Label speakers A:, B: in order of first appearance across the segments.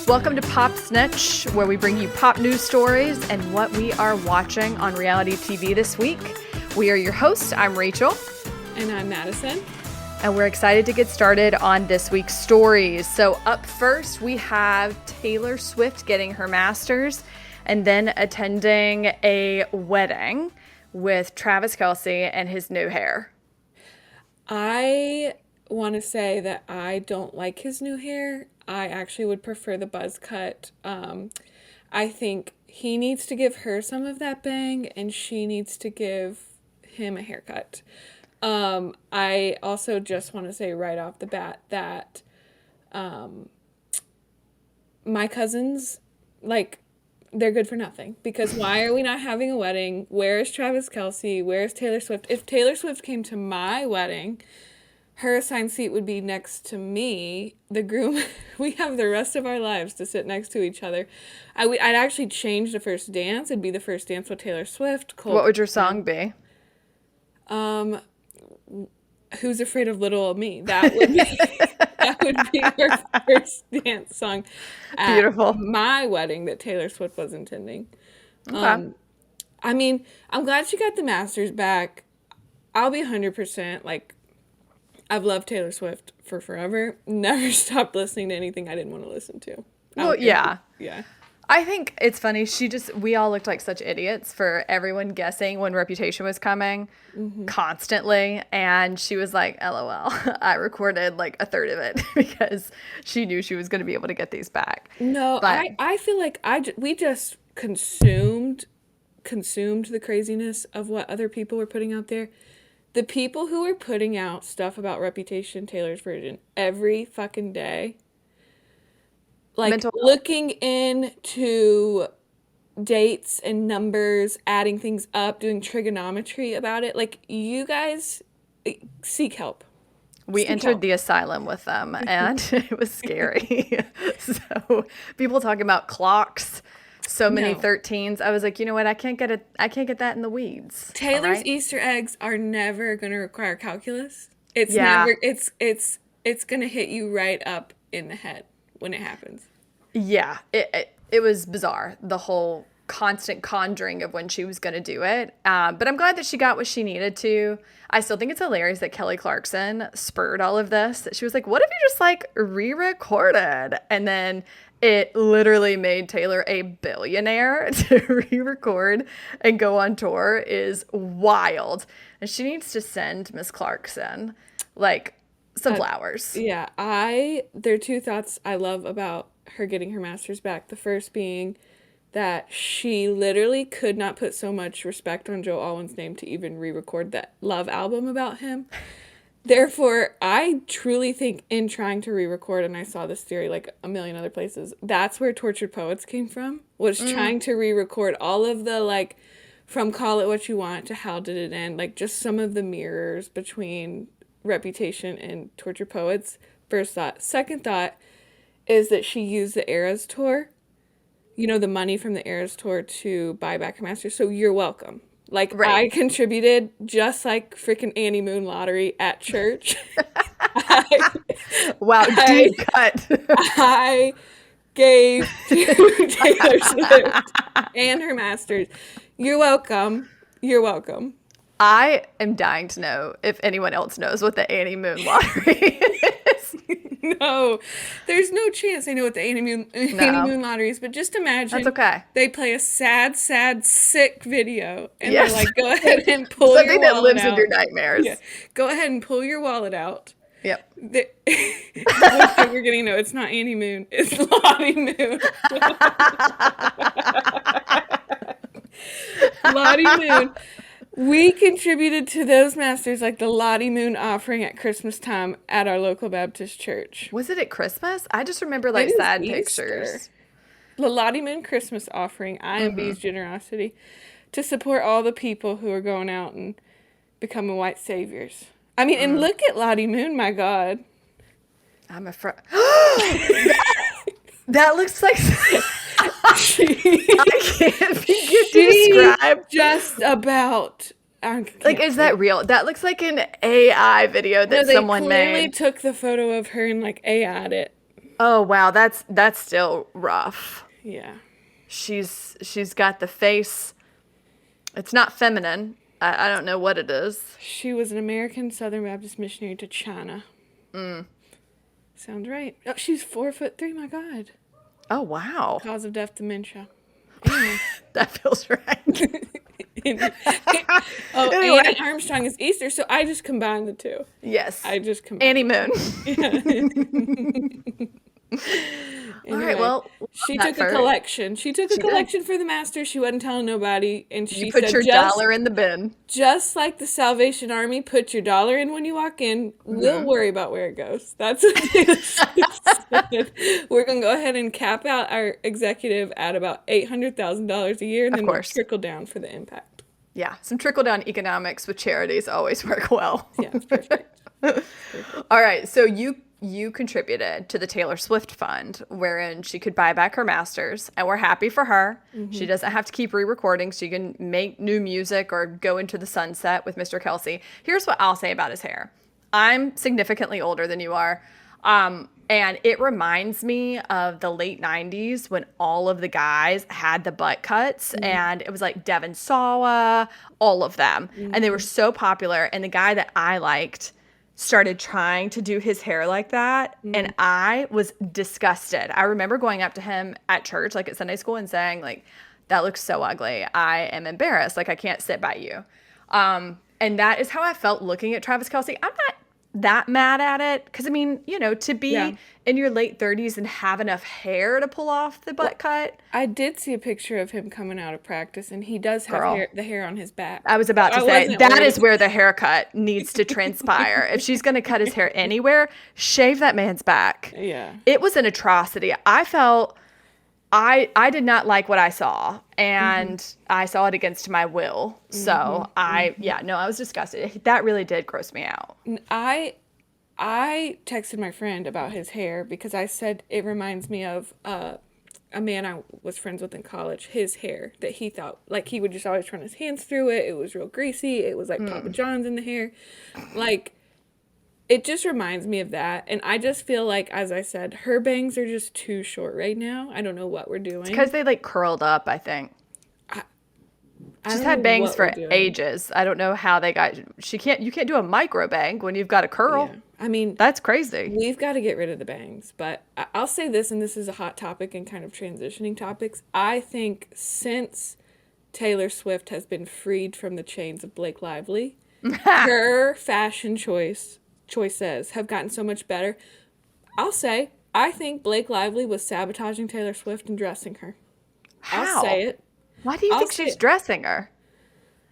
A: Welcome to Pop Snitch, where we bring you pop news stories and what we are watching on reality TV this week. We are your hosts. I'm Rachel.
B: And I'm Madison.
A: And we're excited to get started on this week's stories. So up first, we have Taylor Swift getting her master's and then attending a wedding with Travis Kelce and his new hair.
B: I want to say that I don't like his new hair. I actually would prefer the buzz cut. I think he needs to give her some of that bang and she needs to give him a haircut. I also just want to say right off the bat that my cousins, they're good for nothing. Because why are we not having a wedding? Where is Travis Kelce? Where is Taylor Swift? If Taylor Swift came to my wedding, her assigned seat would be next to me, the groom. We have the rest of our lives to sit next to each other. I'd actually change the first dance. It'd be the first dance with Taylor Swift.
A: What would your song be?
B: Who's Afraid of Little Old Me? That would be her first dance song at
A: Beautiful.
B: my wedding that Taylor Swift was attending.
A: Okay.
B: I mean, I'm glad she got the Masters back. I'll be 100%, I've loved Taylor Swift for forever. Never stopped listening to anything I didn't want to listen to.
A: Well, yeah.
B: Yeah.
A: I think it's funny. We all looked like such idiots for everyone guessing when Reputation was coming constantly. And she was like, LOL, I recorded a third of it because she knew she was going to be able to get these back.
B: No,
A: but
B: I feel like we just consumed the craziness of what other people were putting out there. The people who were putting out stuff about Reputation, Taylor's version, every fucking day, looking into dates and numbers, adding things up, doing trigonometry about it, you guys seek help.
A: We entered the asylum with them, and it was scary. So people talking about clocks. So many 13s. I was like, you know what? I can't get that in the weeds.
B: Taylor's Easter eggs are never going to require calculus. It's never. It's going to hit you right up in the head when it happens.
A: Yeah, it was bizarre. The whole constant conjuring of when she was going to do it. But I'm glad that she got what she needed to. I still think it's hilarious that Kelly Clarkson spurred all of this. She was like, what if you just re-recorded? And then it literally made Taylor a billionaire to re-record and go on tour is wild. And she needs to send Miss Clarkson some flowers.
B: Yeah, there are two thoughts I love about her getting her master's back. The first being that she literally could not put so much respect on Joe Alwyn's name to even re-record that Love album about him. Therefore, I truly think in trying to re-record, and I saw this theory a million other places, that's where Tortured Poets came from, was trying to re-record all of the, from Call It What You Want to How Did It End, just some of the mirrors between Reputation and Tortured Poets. First thought. Second thought is that she used the Eras Tour, the money from the Eras Tour to buy back her master. So you're welcome. Right. I contributed just like freaking Annie Moon Lottery at church.
A: Wow, deep cut.
B: I gave to Taylor Swift and her masters. You're welcome. You're welcome.
A: I am dying to know if anyone else knows what the Annie Moon Lottery is.
B: No, there's no chance I know what the Annie Moon Lottery is, but just imagine.
A: That's okay.
B: They play a sad, sick video, and they're like, go ahead and pull
A: something
B: your wallet
A: that lives
B: out.
A: in your nightmares.
B: Yeah. Go ahead and pull your wallet out.
A: Yep.
B: We're getting it's not Annie Moon, it's Lottie Moon. Lottie Moon. We contributed to those masters the Lottie Moon offering at Christmas time at our local Baptist church.
A: Was it at Christmas? I just remember sad pictures.
B: The Lottie Moon Christmas offering, IMB's generosity, to support all the people who are going out and becoming white saviors. I mean, and look at Lottie Moon, my God.
A: I'm afraid. That looks like... I can't begin to describe.
B: Just about.
A: Is that real? That looks like an AI video that someone made.
B: They clearly took the photo of her and AI'd it.
A: Oh wow, that's still rough.
B: Yeah.
A: She's got the face. It's not feminine. I don't know what it is.
B: She was an American Southern Baptist missionary to China. Sounds right. Oh, she's 4'3". My God.
A: Oh wow.
B: Cause of death, dementia. Anyway.
A: That feels right. Anyway.
B: And Armstrong is Easter, so I just combined the two.
A: Yes.
B: I just combined.
A: Annie Moon. All
B: Anyway,
A: right, well,
B: she took a collection. She took a collection for the master. She wasn't telling nobody, and she
A: put
B: said,
A: your dollar in the bin.
B: Just like the Salvation Army, put your dollar in when you walk in. We'll worry about where it goes. That's what Taylor Swift said. We're going to go ahead and cap out our executive at about $800,000 a year, and then we'll trickle down for the impact.
A: Yeah, some trickle-down economics with charities always work well.
B: Yeah, it's perfect.
A: All right, so you contributed to the Taylor Swift Fund, wherein she could buy back her masters, and we're happy for her. She doesn't have to keep re-recording. She can make new music or go into the sunset with Mr. Kelsey. Here's what I'll say about his hair. I'm significantly older than you are, and it reminds me of the late 90s when all of the guys had the butt cuts, and it was like Devin Sawa, all of them, and they were so popular, and the guy that I liked started trying to do his hair like that, and I was disgusted. I remember going up to him at church, like at Sunday school, and saying, like, that looks so ugly. I am embarrassed. Like, I can't sit by you. And that is how I felt looking at Travis Kelce. I'm not that mad at it, because, I mean, you know, to be in your late 30s and have enough hair to pull off the butt cut.
B: I did see a picture of him coming out of practice, and he does have the hair on his back.
A: I was about to say, that is where the haircut needs to transpire. If she's going to cut his hair anywhere, shave that man's back.
B: Yeah.
A: It was an atrocity. I felt... I did not like what I saw, and I saw it against my will. So I was disgusted. That really did gross me out.
B: I texted my friend about his hair because I said it reminds me of a man I was friends with in college. His hair that he thought, like, he would just always run his hands through it. It was real greasy. It was like Papa John's in the hair. Like, it just reminds me of that. And I just feel like, as I said, her bangs are just too short right now. I don't know what we're doing. It's
A: because they, like, curled up, I think. She's had bangs for ages. I don't know how they got... You can't do a micro bang when you've got a curl.
B: Yeah. I mean...
A: That's crazy.
B: We've got to get rid of the bangs. But I'll say this, and this is a hot topic and kind of transitioning topics. I think since Taylor Swift has been freed from the chains of Blake Lively, her fashion choices have gotten so much better. I'll say, I think Blake Lively was sabotaging Taylor Swift and dressing her.
A: How?
B: I'll say it.
A: Why do you think she's dressing her?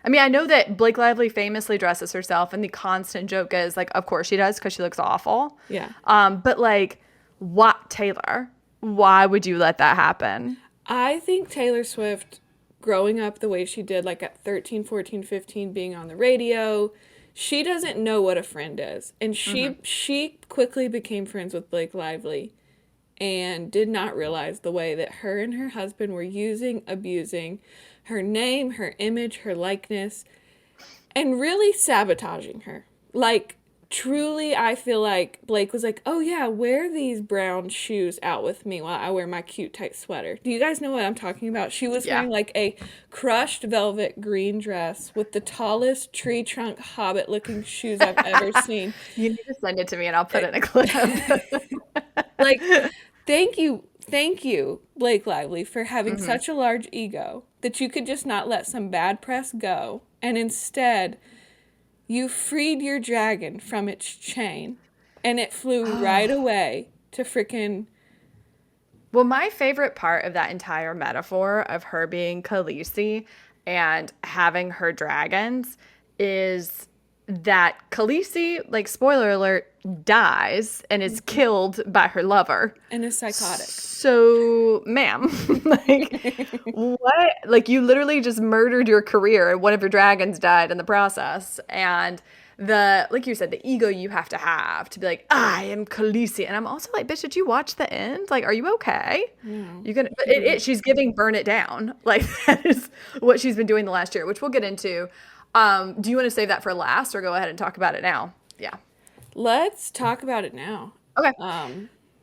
A: I mean, I know that Blake Lively famously dresses herself, and the constant joke is, like, of course she does because she looks awful.
B: Yeah.
A: But, like, what, Taylor? Why would you let that happen?
B: I think Taylor Swift, growing up the way she did, like at 13, 14, 15, being on the radio, she doesn't know what a friend is. And she quickly became friends with Blake Lively and did not realize the way that her and her husband were abusing her name, her image, her likeness, and really sabotaging her. Like, truly, I feel like Blake was like, oh yeah, wear these brown shoes out with me while I wear my cute tight sweater. Do you guys know what I'm talking about? She was wearing like a crushed velvet green dress with the tallest tree trunk hobbit looking shoes I've ever seen.
A: You need to send it to me and I'll put it in a clip.
B: Like, thank you, Blake Lively, for having such a large ego that you could just not let some bad press go, and instead you freed your dragon from its chain, and it flew right away to frickin'...
A: Well, my favorite part of that entire metaphor of her being Khaleesi and having her dragons is that Khaleesi, like, spoiler alert, dies and is killed by her lover.
B: And is psychotic.
A: So, ma'am, like, what? Like, you literally just murdered your career and one of your dragons died in the process. And like you said, the ego you have to be like, I am Khaleesi. And I'm also like, bitch, did you watch the end? Like, are you okay?
B: No.
A: She's giving burn it down. Like, that is what she's been doing the last year, which we'll get into. Do you want to save that for last or go ahead and talk about it now? Yeah.
B: Let's talk about it now.
A: Okay.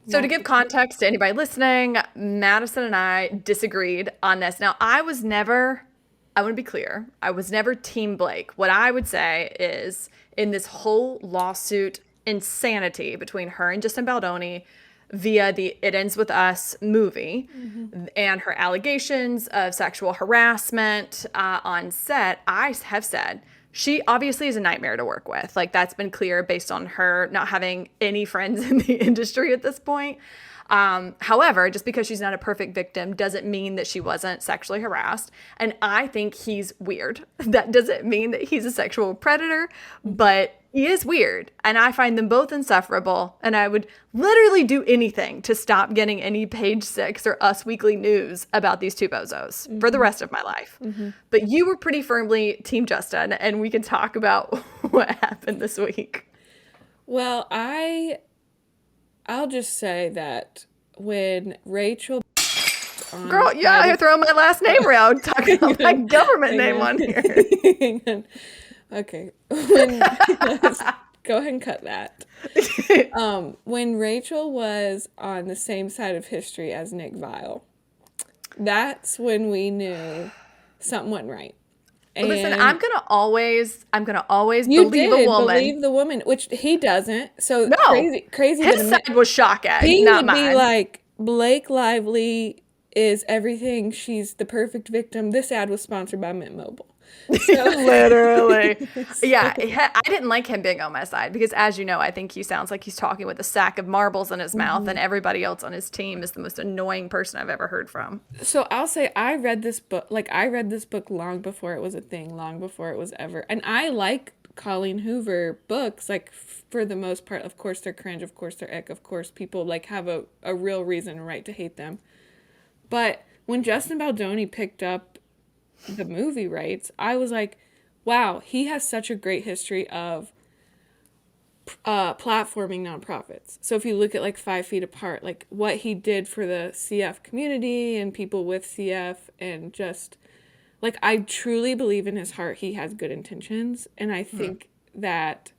A: So to give context to anybody listening, Madison and I disagreed on this. Now, I want to be clear, I was never Team Blake. What I would say is in this whole lawsuit insanity between her and Justin Baldoni via the It Ends With Us movie and her allegations of sexual harassment on set, I have said she obviously is a nightmare to work with. Like, that's been clear based on her not having any friends in the industry at this point. However, just because she's not a perfect victim doesn't mean that she wasn't sexually harassed. And I think he's weird. That doesn't mean that he's a sexual predator, but he is weird. And I find them both insufferable. And I would literally do anything to stop getting any Page Six or Us Weekly news about these two bozos for the rest of my life. But you were pretty firmly Team Justin, and we can talk about what happened this week.
B: Well, I'll just say that when Rachel...
A: Girl, yeah, you're throwing my last name around, talking about my government name on here.
B: Hang on. Okay. Let's go ahead and cut that. When Rachel was on the same side of history as Nick Viall, that's when we knew something wasn't right.
A: Well, listen, I'm gonna always believe a woman.
B: Believe the woman, which he doesn't. So
A: no,
B: crazy.
A: His side was shock ad,
B: he
A: not
B: would
A: mine.
B: Be like, Blake Lively is everything. She's the perfect victim. This ad was sponsored by Mint Mobile. So,
A: literally. Yeah, I didn't like him being on my side because, as you know, I think he sounds like he's talking with a sack of marbles in his mouth, and everybody else on his team is the most annoying person I've ever heard from.
B: So I'll say I read this book long before it was a thing, long before it was ever. And I like Colleen Hoover books, like, for the most part. Of course they're cringe, of course they're ick, of course people like have a real reason and right to hate them. But when Justin Baldoni picked up the movie rights, I was like, wow, he has such a great history of platforming nonprofits. So if you look at like 5 Feet Apart, like what he did for the CF community and people with CF, and just like, I truly believe in his heart he has good intentions. And I think that,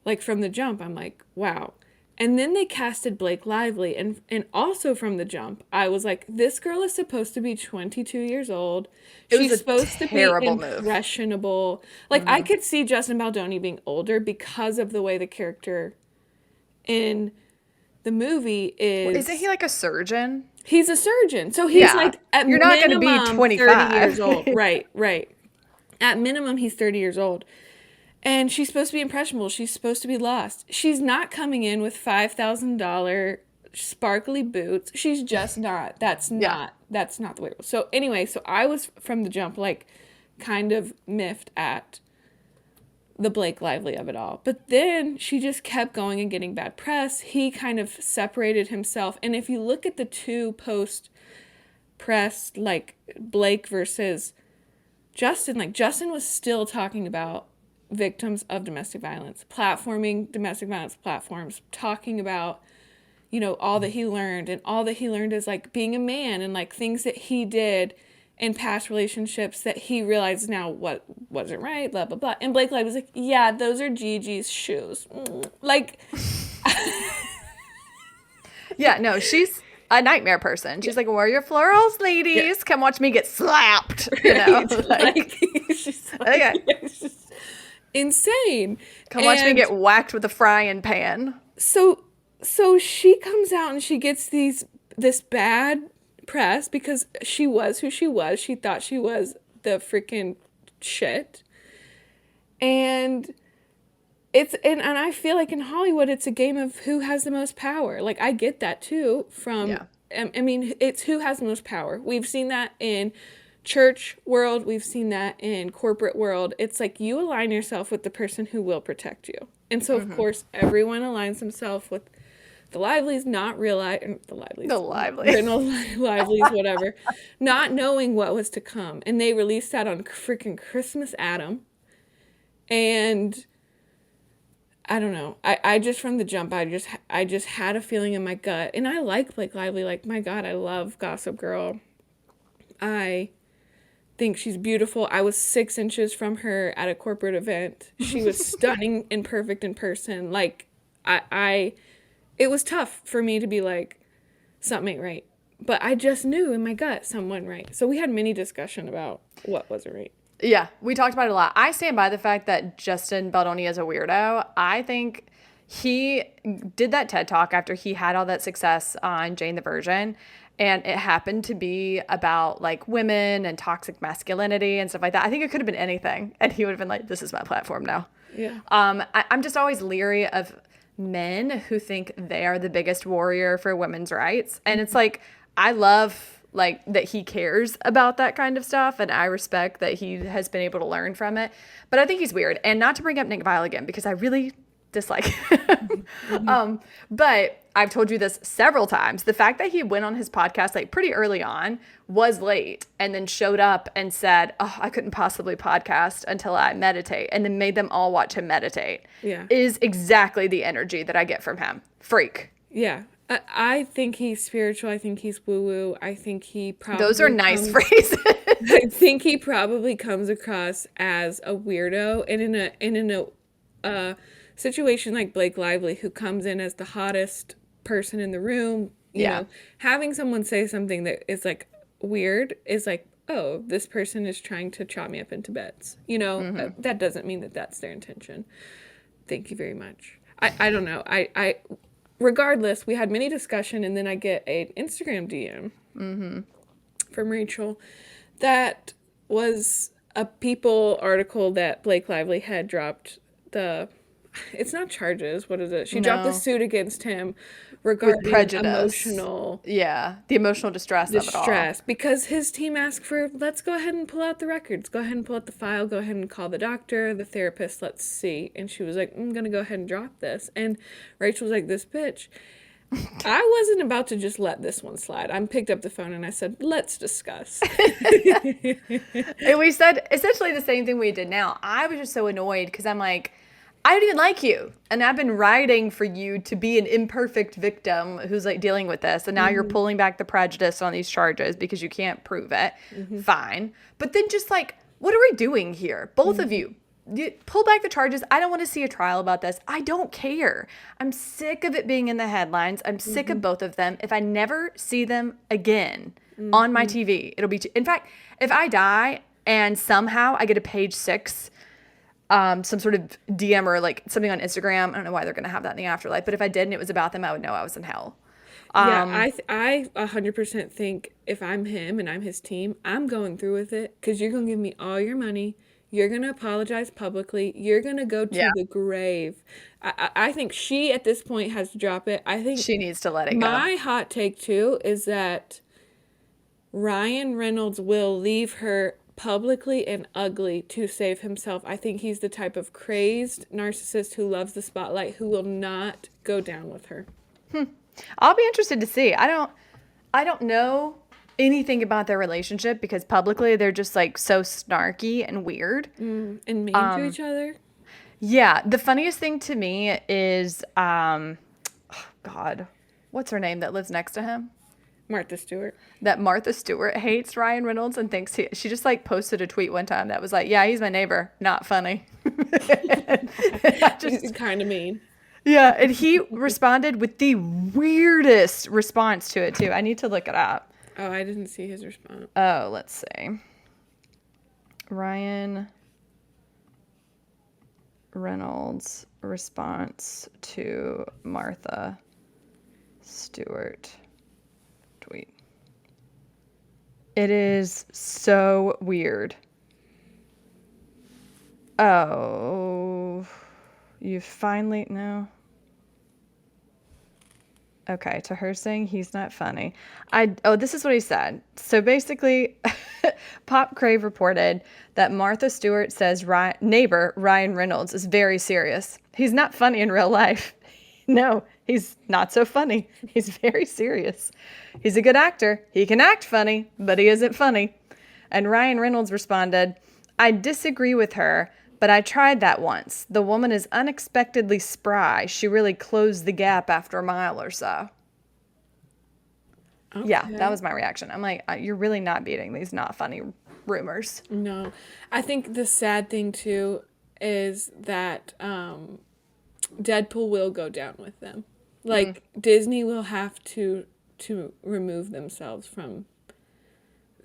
B: like, from the jump, I'm like, wow. And then they casted Blake Lively, and also from the jump, I was like, this girl is supposed to be 22 years old. She's supposed to be impressionable. Like, I could see Justin Baldoni being older because of the way the character in the movie is.
A: Well, isn't he like a surgeon?
B: He's a surgeon. So he's like, at
A: you're not going to be 25.
B: 30 years old. Right. At minimum, he's 30 years old. And she's supposed to be impressionable. She's supposed to be lost. She's not coming in with $5,000 sparkly boots. She's just not. That's not the way it was. So anyway, so I was from the jump, like, kind of miffed at the Blake Lively of it all. But then she just kept going and getting bad press. He kind of separated himself. And if you look at the two post-press, like, Blake versus Justin, like, Justin was still talking about victims of domestic violence, platforming domestic violence platforms, talking about, you know, all that he learned, and all that he learned is like being a man, and like things that he did in past relationships that he realized now what wasn't right, blah blah blah. And Blake Lively was like, yeah, those are Gigi's shoes. Like,
A: yeah, no, she's a nightmare person. She's like, wear your florals, ladies. Yeah. Come watch me get slapped. You know, like
B: she's like, okay. It's just insane.
A: Come watch me get whacked with a frying pan.
B: So she comes out and she gets this bad press because she was who she was. She thought she was the freaking shit. And and I feel like in Hollywood it's a game of who has the most power. Like, I get that too from I mean, it's who has the most power. We've seen that in church world, we've seen that in corporate world. It's like you align yourself with the person who will protect you. And so of course everyone aligns themselves with the Livelies, not realize the Livelies, whatever, not knowing what was to come. And they released that on freaking Christmas Adam. And I don't know. I just, from the jump, I just had a feeling in my gut. And I like Blake Lively. Like, my God, I love Gossip Girl. I think she's beautiful. I was 6 inches from her at a corporate event. She was stunning and perfect in person. Like, I it was tough for me to be like, something ain't right. But I just knew in my gut something wasn't right. So we had many discussion about what wasn't right.
A: Yeah, we talked about it a lot. I stand by the fact that Justin Baldoni is a weirdo. I think he did that TED Talk after he had all that success on Jane the Virgin. And it happened to be about like women and toxic masculinity and stuff like that. I think it could have been anything. And he would have been like, this is my platform now.
B: Yeah.
A: I'm just always leery of men who think they are the biggest warrior for women's rights. And it's like, I love like that he cares about that kind of stuff, and I respect that he has been able to learn from it. But I think he's weird. And not to bring up Nick Viall again, because I really dislike him. But I've told you this several times. The fact that he went on his podcast like pretty early on, was late, and then showed up and said, oh, I couldn't possibly podcast until I meditate, and then made them all watch him meditate, is exactly the energy that I get from him. Freak.
B: Yeah. I think he's spiritual. I think he's woo-woo. I think he probably...
A: Those are nice phrases.
B: I think he probably comes across as a weirdo. And in a situation like Blake Lively, who comes in as the hottest person in the room, you know, having someone say something that is like weird is like, oh, this person is trying to chop me up into bits. You know, that doesn't mean that that's their intention. Thank you very much. I don't know. Regardless, we had many discussion, and then I get an Instagram DM from Rachel that was a People article that Blake Lively had dropped it's not charges, what is it? She dropped the suit against him regarding
A: prejudice.
B: the
A: emotional distress of it all.
B: Because his team asked for, let's go ahead and pull out the records, go ahead and pull out the file, go ahead and call the doctor, the therapist, let's see. And she was like, I'm gonna go ahead and drop this. And Rachel was like, this bitch. I wasn't about to just let this one slide. I picked up the phone and I said, let's discuss.
A: And we said essentially the same thing we did now. I was just so annoyed because I'm like, I don't even like you. And I've been writing for you to be an imperfect victim who's like dealing with this. And now you're pulling back the prejudice on these charges because you can't prove it. Fine. But then just like, what are we doing here? Both of you pull back the charges. I don't want to see a trial about this. I don't care. I'm sick of it being in the headlines. I'm sick of both of them. If I never see them again on my TV, it'll be, in fact, if I die and somehow I get a page 6, some sort of DM or like something on Instagram. I don't know why they're going to have that in the afterlife, but if I did and it was about them, I would know I was in hell.
B: I 100% think if I'm him and I'm his team, I'm going through with it because you're going to give me all your money. You're going to apologize publicly. You're going to go to the grave. I think she at this point has to drop it. I think
A: she needs to let it go.
B: My hot take too is that Ryan Reynolds will leave her publicly and ugly to save himself. I think he's the type of crazed narcissist who loves the spotlight, who will not go down with her.
A: I'll be interested to see. I don't know anything about their relationship because publicly they're just like so snarky and weird
B: and mean to each other.
A: Yeah, the funniest thing to me is God, what's her name that lives next to him?
B: Martha Stewart.
A: That Martha Stewart hates Ryan Reynolds and thinks she just like posted a tweet one time that was like, yeah, he's my neighbor, not funny.
B: Just kind of mean.
A: Yeah, and he responded with the weirdest response to it too. I need to look it up.
B: Oh, I didn't see his response.
A: Oh, let's see. Ryan Reynolds response to Martha Stewart tweet. It is so weird. Oh, you finally, no. Okay, to her saying he's not funny. This is what he said. So basically, Pop Crave reported that Martha Stewart says neighbor Ryan Reynolds is very serious. He's not funny in real life. No, he's not so funny. He's very serious. He's a good actor. He can act funny, but he isn't funny. And Ryan Reynolds responded, I disagree with her, but I tried that once. The woman is unexpectedly spry. She really closed the gap after a mile or so. Okay. Yeah, that was my reaction. I'm like, you're really not beating these not funny rumors.
B: No. I think the sad thing, too, is that Deadpool will go down with them. Like Disney will have to remove themselves from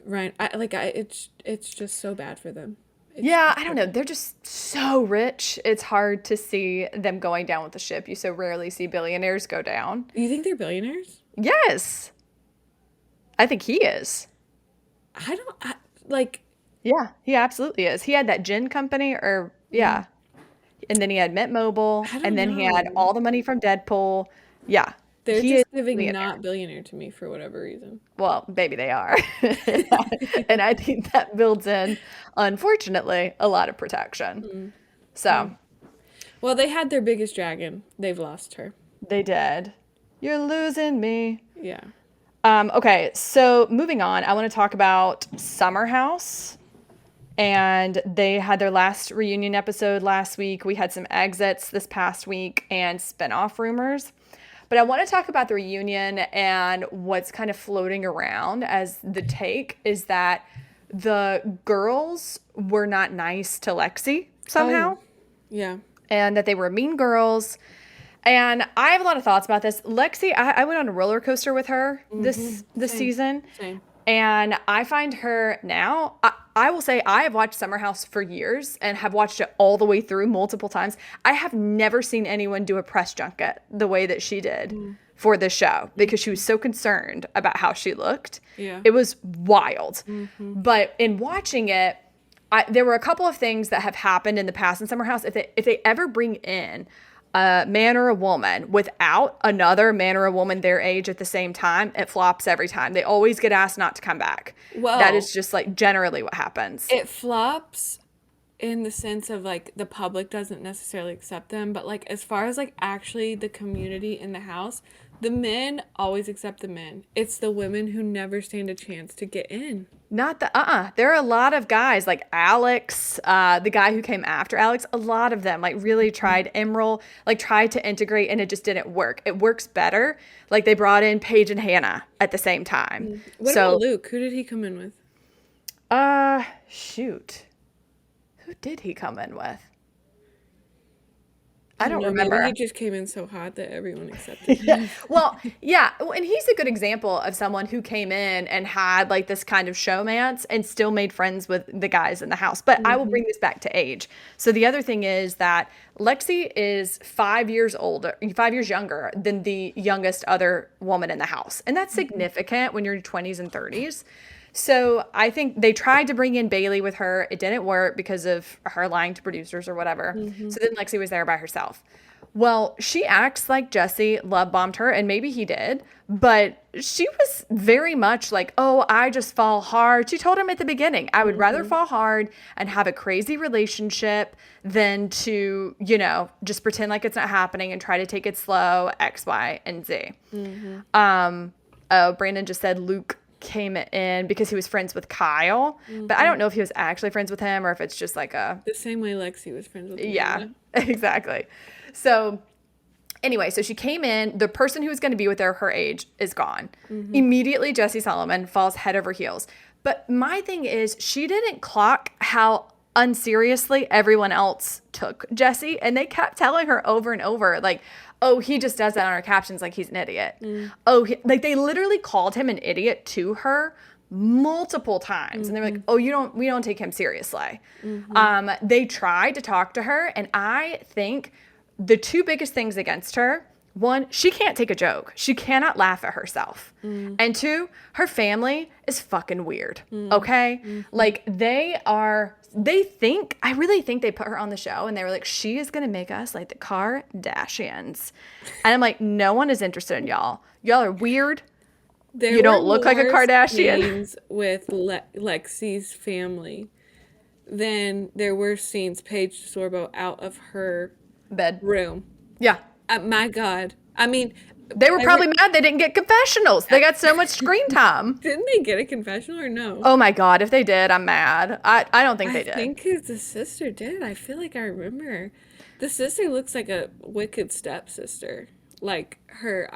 B: Ryan. It's just so bad for them.
A: Yeah, I don't know. They're just so rich. It's hard to see them going down with the ship. You so rarely see billionaires go down.
B: You think they're billionaires?
A: Yes. I think he is.
B: I don't like.
A: Yeah, he absolutely is. He had that gin company or yeah. And then he had Mint Mobile
B: I
A: and
B: don't
A: then he had
B: know.
A: all the money from Deadpool. Yeah.
B: They're
A: He is
B: just
A: a
B: giving
A: millionaire.
B: not billionaire to me for whatever reason.
A: Well, maybe they are. And I think that builds in, unfortunately, a lot of protection. So
B: Well, they had their biggest dragon. They've lost her.
A: they did. You're losing me.
B: Yeah.
A: Okay, so moving on, I want to talk about Summer House. And they had their last reunion episode last week. We had some exits this past week and spinoff rumors. But I want to talk about the reunion, and what's kind of floating around as the take is that the girls were not nice to Lexi somehow,
B: Oh, yeah.
A: and that they were mean girls. And I have a lot of thoughts about this. Lexi, I went on a roller coaster with her this
B: Same.
A: season.
B: Same.
A: And I find her now, I will say I have watched Summer House for years and have watched it all the way through multiple times. I have never seen anyone do a press junket the way that she did for this show because she was so concerned about how she looked.
B: Yeah.
A: It was wild. But in watching it, there were a couple of things that have happened in the past in Summer House. If they ever bring in a man or a woman without another man or a woman their age at the same time, it flops every time. They always get asked not to come back.
B: Well,
A: that is just like generally what happens.
B: It flops in the sense of like the public doesn't necessarily accept them, but like as far as like actually the community in the house, the men always accept the men. It's the women who never stand a chance to get in.
A: Not the There are a lot of guys like Alex, the guy who came after Alex. A lot of them like really tried. Emerald like tried to integrate and it just didn't work. It works better. Like they brought in Paige and Hannah at the same time.
B: What about Luke? Who did he come in with?
A: Shoot, who did he come in with? I don't
B: know,
A: remember.
B: Maybe he just came in so hot that everyone accepted him.
A: Yeah. Well, yeah. And he's a good example of someone who came in and had like this kind of showmance and still made friends with the guys in the house. But I will bring this back to age. So the other thing is that Lexi is 5 years older, 5 years younger than the youngest other woman in the house. And that's significant when you're in your 20s and 30s. So I think they tried to bring in Bailey with her. It didn't work because of her lying to producers or whatever. So then Lexi was there by herself. Well, she acts like Jesse love bombed her, and maybe he did, but she was very much like, oh, I just fall hard. She told him at the beginning, I would rather fall hard and have a crazy relationship than to, just pretend like it's not happening and try to take it slow, X, Y, and Z. Brandon just said Luke came in because he was friends with Kyle, but I don't know if he was actually friends with him or if it's just like
B: the same way Lexi was friends with
A: yeah, exactly. So anyway, so she came in, the person who was going to be with her age is gone. Immediately Jesse Solomon falls head over heels. But my thing is she didn't clock how unseriously everyone else took Jesse, and they kept telling her over and over like, oh, he just does that on our captions like he's an idiot. Oh, like they literally called him an idiot to her multiple times. And they were like, oh, we don't take him seriously. They tried to talk to her. And I think the two biggest things against her, one, she can't take a joke. She cannot laugh at herself. And two, her family is fucking weird. Okay. Like I really think they put her on the show and they were like, she is going to make us like the Kardashians. And I'm like, no one is interested in y'all. Y'all are weird. You don't look like a Kardashian.
B: Scenes with Lexi's family than there were scenes Paige Sorbo out of her
A: Bed
B: room.
A: Yeah.
B: My God. I mean,
A: they were probably mad they didn't get confessionals. They got so much screen time.
B: Didn't they get a confessional or no?
A: Oh my God. If they did, I'm mad. I don't think they did.
B: I think the sister did. I feel like I remember. The sister looks like a wicked stepsister. Like her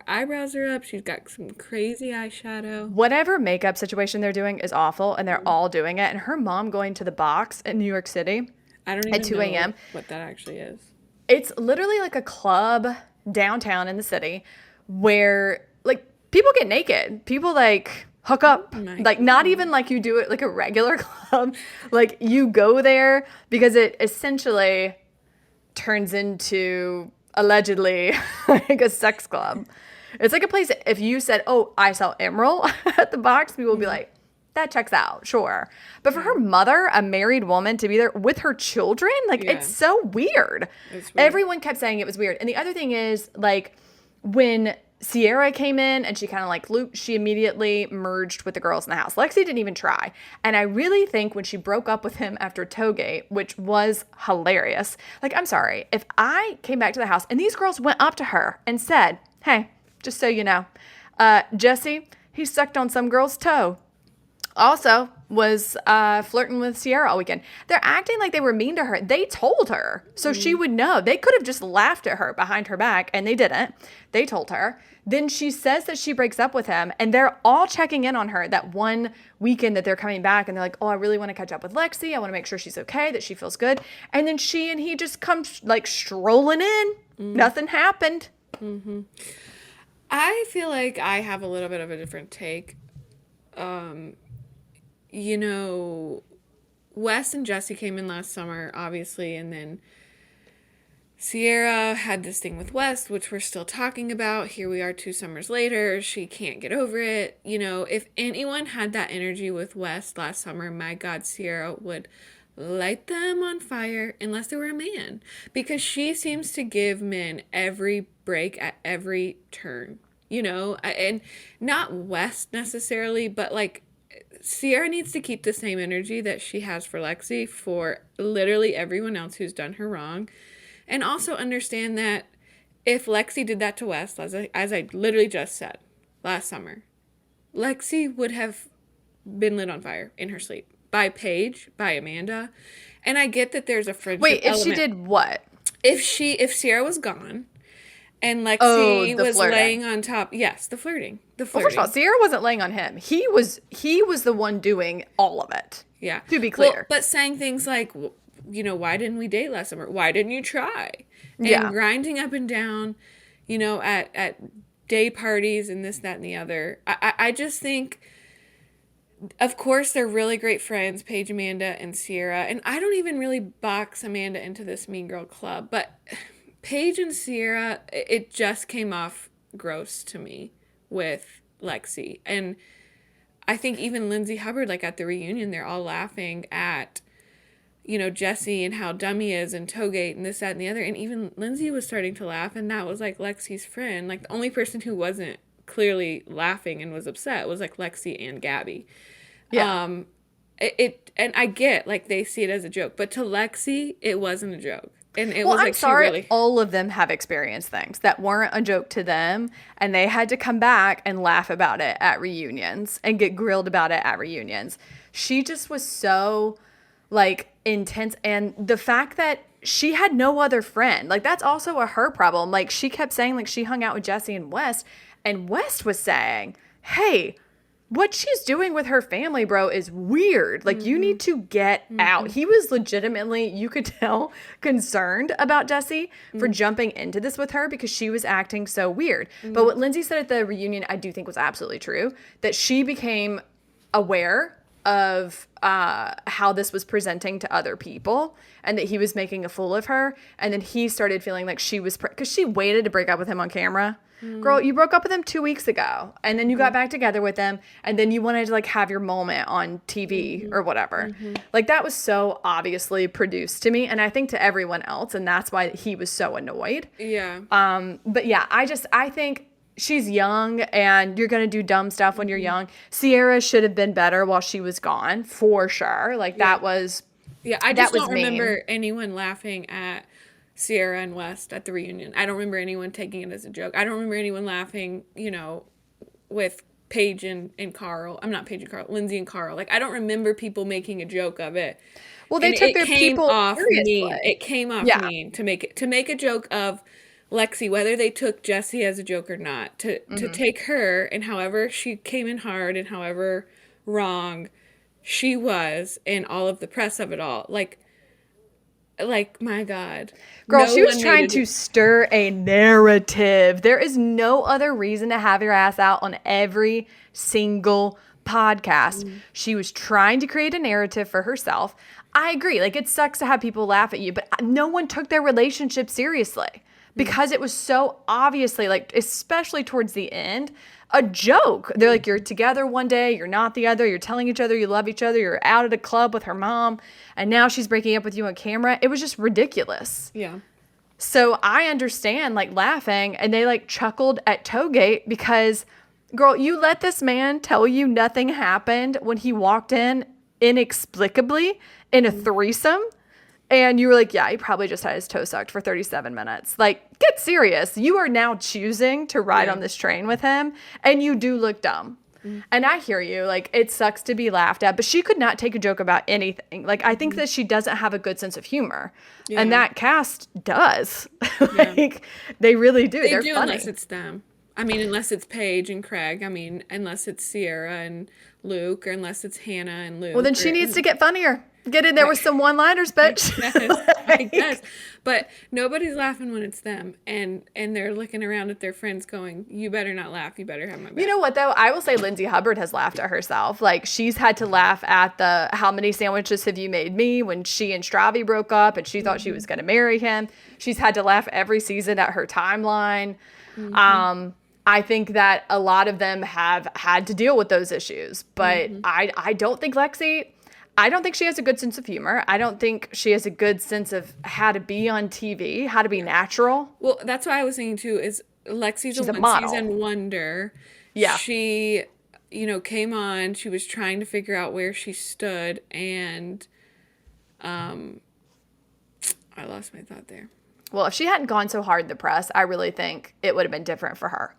B: eyebrows are up. She's got some crazy eyeshadow.
A: Whatever makeup situation they're doing is awful, and they're all doing it. And her mom going to the box in New York City
B: I don't even
A: at 2
B: know
A: a.m.
B: what that actually is.
A: It's literally like a club downtown in the city where like people get naked. People like hook up, like not even like you do it like a regular club. Like you go there because it essentially turns into allegedly like a sex club. It's like a place that if you said, "Oh, I sell Emerald" at the box, people would be like, "That checks out, sure." But for her mother, a married woman, to be there with her children, like it's so weird.
B: It's weird.
A: Everyone kept saying it was weird. And the other thing is, like, when Sierra came in and she kind of like looped, she immediately merged with the girls in the house. Lexi didn't even try. And I really think when she broke up with him after Toegate, which was hilarious, like, I'm sorry, if I came back to the house and these girls went up to her and said, "Hey, just so you know, Jesse, he sucked on some girl's toe. Also was flirting with Sierra all weekend." They're acting like they were mean to her. They told her so she would know. They could have just laughed at her behind her back, and they didn't. They told her. Then she says that she breaks up with him, and they're all checking in on her that one weekend that they're coming back, and they're like, "Oh, I really want to catch up with Lexi. I want to make sure she's okay, that she feels good." And then she and he just come like strolling in. Nothing happened.
B: I feel like I have a little bit of a different take. You know, Wes and Jesse came in last summer, obviously, and then Sierra had this thing with Wes, which we're still talking about. Here we are 2 summers later. She can't get over it. You know, if anyone had that energy with Wes last summer, my God, Sierra would light them on fire unless they were a man. Because she seems to give men every break at every turn, you know, and not Wes necessarily, but like Sierra needs to keep the same energy that she has for Lexi for literally everyone else who's done her wrong. And also understand that if Lexi did that to Wes, as I literally just said last summer, Lexi would have been lit on fire in her sleep by Paige, by Amanda. And I get that there's a friendship
A: Wait, if
B: element.
A: she did what?
B: If Sierra was gone and Lexi was
A: flirting.
B: laying on top. Yes, the flirting.
A: Well, first of all, Sierra wasn't laying on him. He was the one doing all of it.
B: Yeah.
A: To be clear.
B: Well, but saying things like, you know, "Why didn't we date last summer? Why didn't you try?" And grinding up and down, you know, at day parties and this, that, and the other. I just think, of course, they're really great friends, Paige, Amanda, and Sierra. And I don't even really box Amanda into this Mean Girl club. But Paige and Sierra, it just came off gross to me with Lexi. And I think even Lindsay Hubbard, like at the reunion, they're all laughing at, you know, Jesse and how dumb he is and Toegate and this, that, and the other. And even Lindsay was starting to laugh, and that was like Lexi's friend. Like the only person who wasn't clearly laughing and was upset was like Lexi and Gabby.
A: Yeah.
B: And I get like they see it as a joke, but to Lexi, it wasn't a joke. And it
A: Well,
B: was like
A: I'm sorry,
B: she really...
A: all of them have experienced things that weren't a joke to them, and they had to come back and laugh about it at reunions and get grilled about it at reunions. She just was so like intense, and the fact that she had no other friend, like that's also her problem. Like she kept saying like she hung out with Jesse and West was saying, "Hey, what she's doing with her family, bro, is weird. Like, you need to get out." He was legitimately, you could tell, concerned about Jessie for jumping into this with her because she was acting so weird. But what Lindsay said at the reunion, I do think was absolutely true, that she became aware of how this was presenting to other people and that he was making a fool of her. And then he started feeling like she was, because she waited to break up with him on camera. Girl, you broke up with him 2 weeks ago, and then you got back together with him, and then you wanted to like have your moment on TV or whatever. Like that was so obviously produced to me, and I think to everyone else, and that's why he was so annoyed.
B: Yeah.
A: But yeah, I think she's young, and you're gonna do dumb stuff when you're young. Sierra should have been better while she was gone, for sure. Like that was.
B: Yeah, I just don't remember anyone laughing at Sierra and West at the reunion. I don't remember anyone taking it as a joke. I don't remember anyone laughing, you know, with Paige and Carl. I'm not Paige and Carl, Lindsay and Carl. Like, I don't remember people making a joke of it.
A: Well, they took their people
B: off
A: seriously.
B: mean. It came off mean to make a joke of Lexi, whether they took Jessie as a joke or not, to take her and however she came in hard and however wrong she was and all of the press of it all. Like, Like, my God.
A: Girl,
B: No
A: she was
B: one
A: trying
B: needed
A: to stir a narrative. There is no other reason to have your ass out on every single podcast. She was trying to create a narrative for herself. I agree. Like, it sucks to have people laugh at you, but no one took their relationship seriously because it was so obviously, like, especially towards the end, a joke. They're like, you're together one day, you're not the other, you're telling each other you love each other, you're out at a club with her mom, and now she's breaking up with you on camera. It was just ridiculous.
B: Yeah.
A: So I understand, like, laughing, and they, like, chuckled at Toegate because, girl, you let this man tell you nothing happened when he walked in inexplicably in a threesome, and you were like, yeah, he probably just had his toe sucked for 37 minutes. Like, get serious. You are now choosing to ride on this train with him, and you do look dumb. And I hear you. Like, it sucks to be laughed at, but she could not take a joke about anything. Like, I think that she doesn't have a good sense of humor.
B: Yeah.
A: And that cast does. Like, they really do.
B: They
A: They're
B: do,
A: funny.
B: unless it's them. I mean, unless it's Paige and Craig. I mean, unless it's Sierra and Luke, or unless it's Hannah and Luke.
A: Well, then she needs to get funnier. Get in there with some one-liners, bitch.
B: I guess. But nobody's laughing when it's them. And they're looking around at their friends going, you better not laugh. You better have my back.
A: You know what, though? I will say Lindsay Hubbard has laughed at herself. Like, she's had to laugh at the how many sandwiches have you made me when she and Stravi broke up and she thought she was going to marry him. She's had to laugh every season at her timeline. I think that a lot of them have had to deal with those issues. But I don't think I don't think she has a good sense of humor. I don't think she has a good sense of how to be on TV, how to be natural.
B: Well, that's what I was thinking too, is Lexi's
A: She's
B: a
A: a model.
B: one-season wonder.
A: Yeah.
B: She, came on, she was trying to figure out where she stood, and I lost my thought there.
A: Well, if she hadn't gone so hard in the press, I really think it would have been different for her.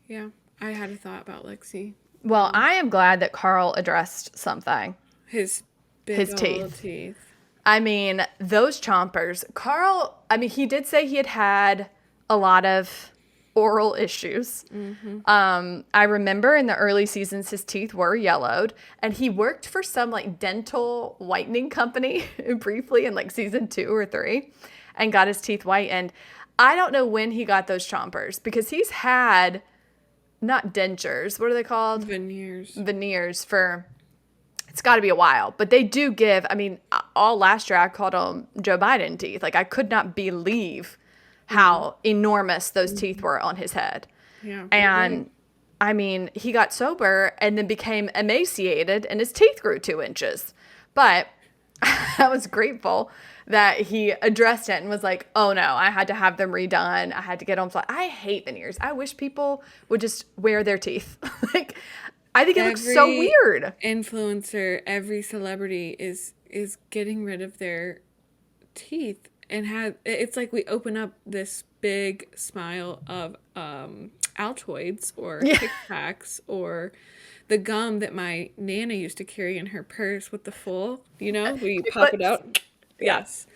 B: Yeah, I had a thought about Lexi.
A: Well, I am glad that Carl addressed something.
B: His teeth.
A: I mean, those chompers. Carl, I mean, he did say he had a lot of oral issues. I remember in the early seasons, his teeth were yellowed, and he worked for some, like, dental whitening company briefly in, like, season 2 or 3 and got his teeth whitened. I don't know when he got those chompers because he's had... not dentures. What are they called? Veneers for, it's got to be a while. But they do give, I mean, all last year I called them Joe Biden teeth. Like, I could not believe how enormous those teeth were on his head.
B: Yeah.
A: And, I mean, he got sober and then became emaciated and his teeth grew 2 inches. But I was grateful that he addressed it and was like, oh no, I had to have them redone. I had to get on fly. I hate veneers. I wish people would just wear their teeth. Like, I think it looks so weird.
B: Influencer, every celebrity is getting rid of their teeth, and it's like we open up this big smile of Altoids or Tic Tacs or the gum that my Nana used to carry in her purse with the full, where you pop it out. Yes.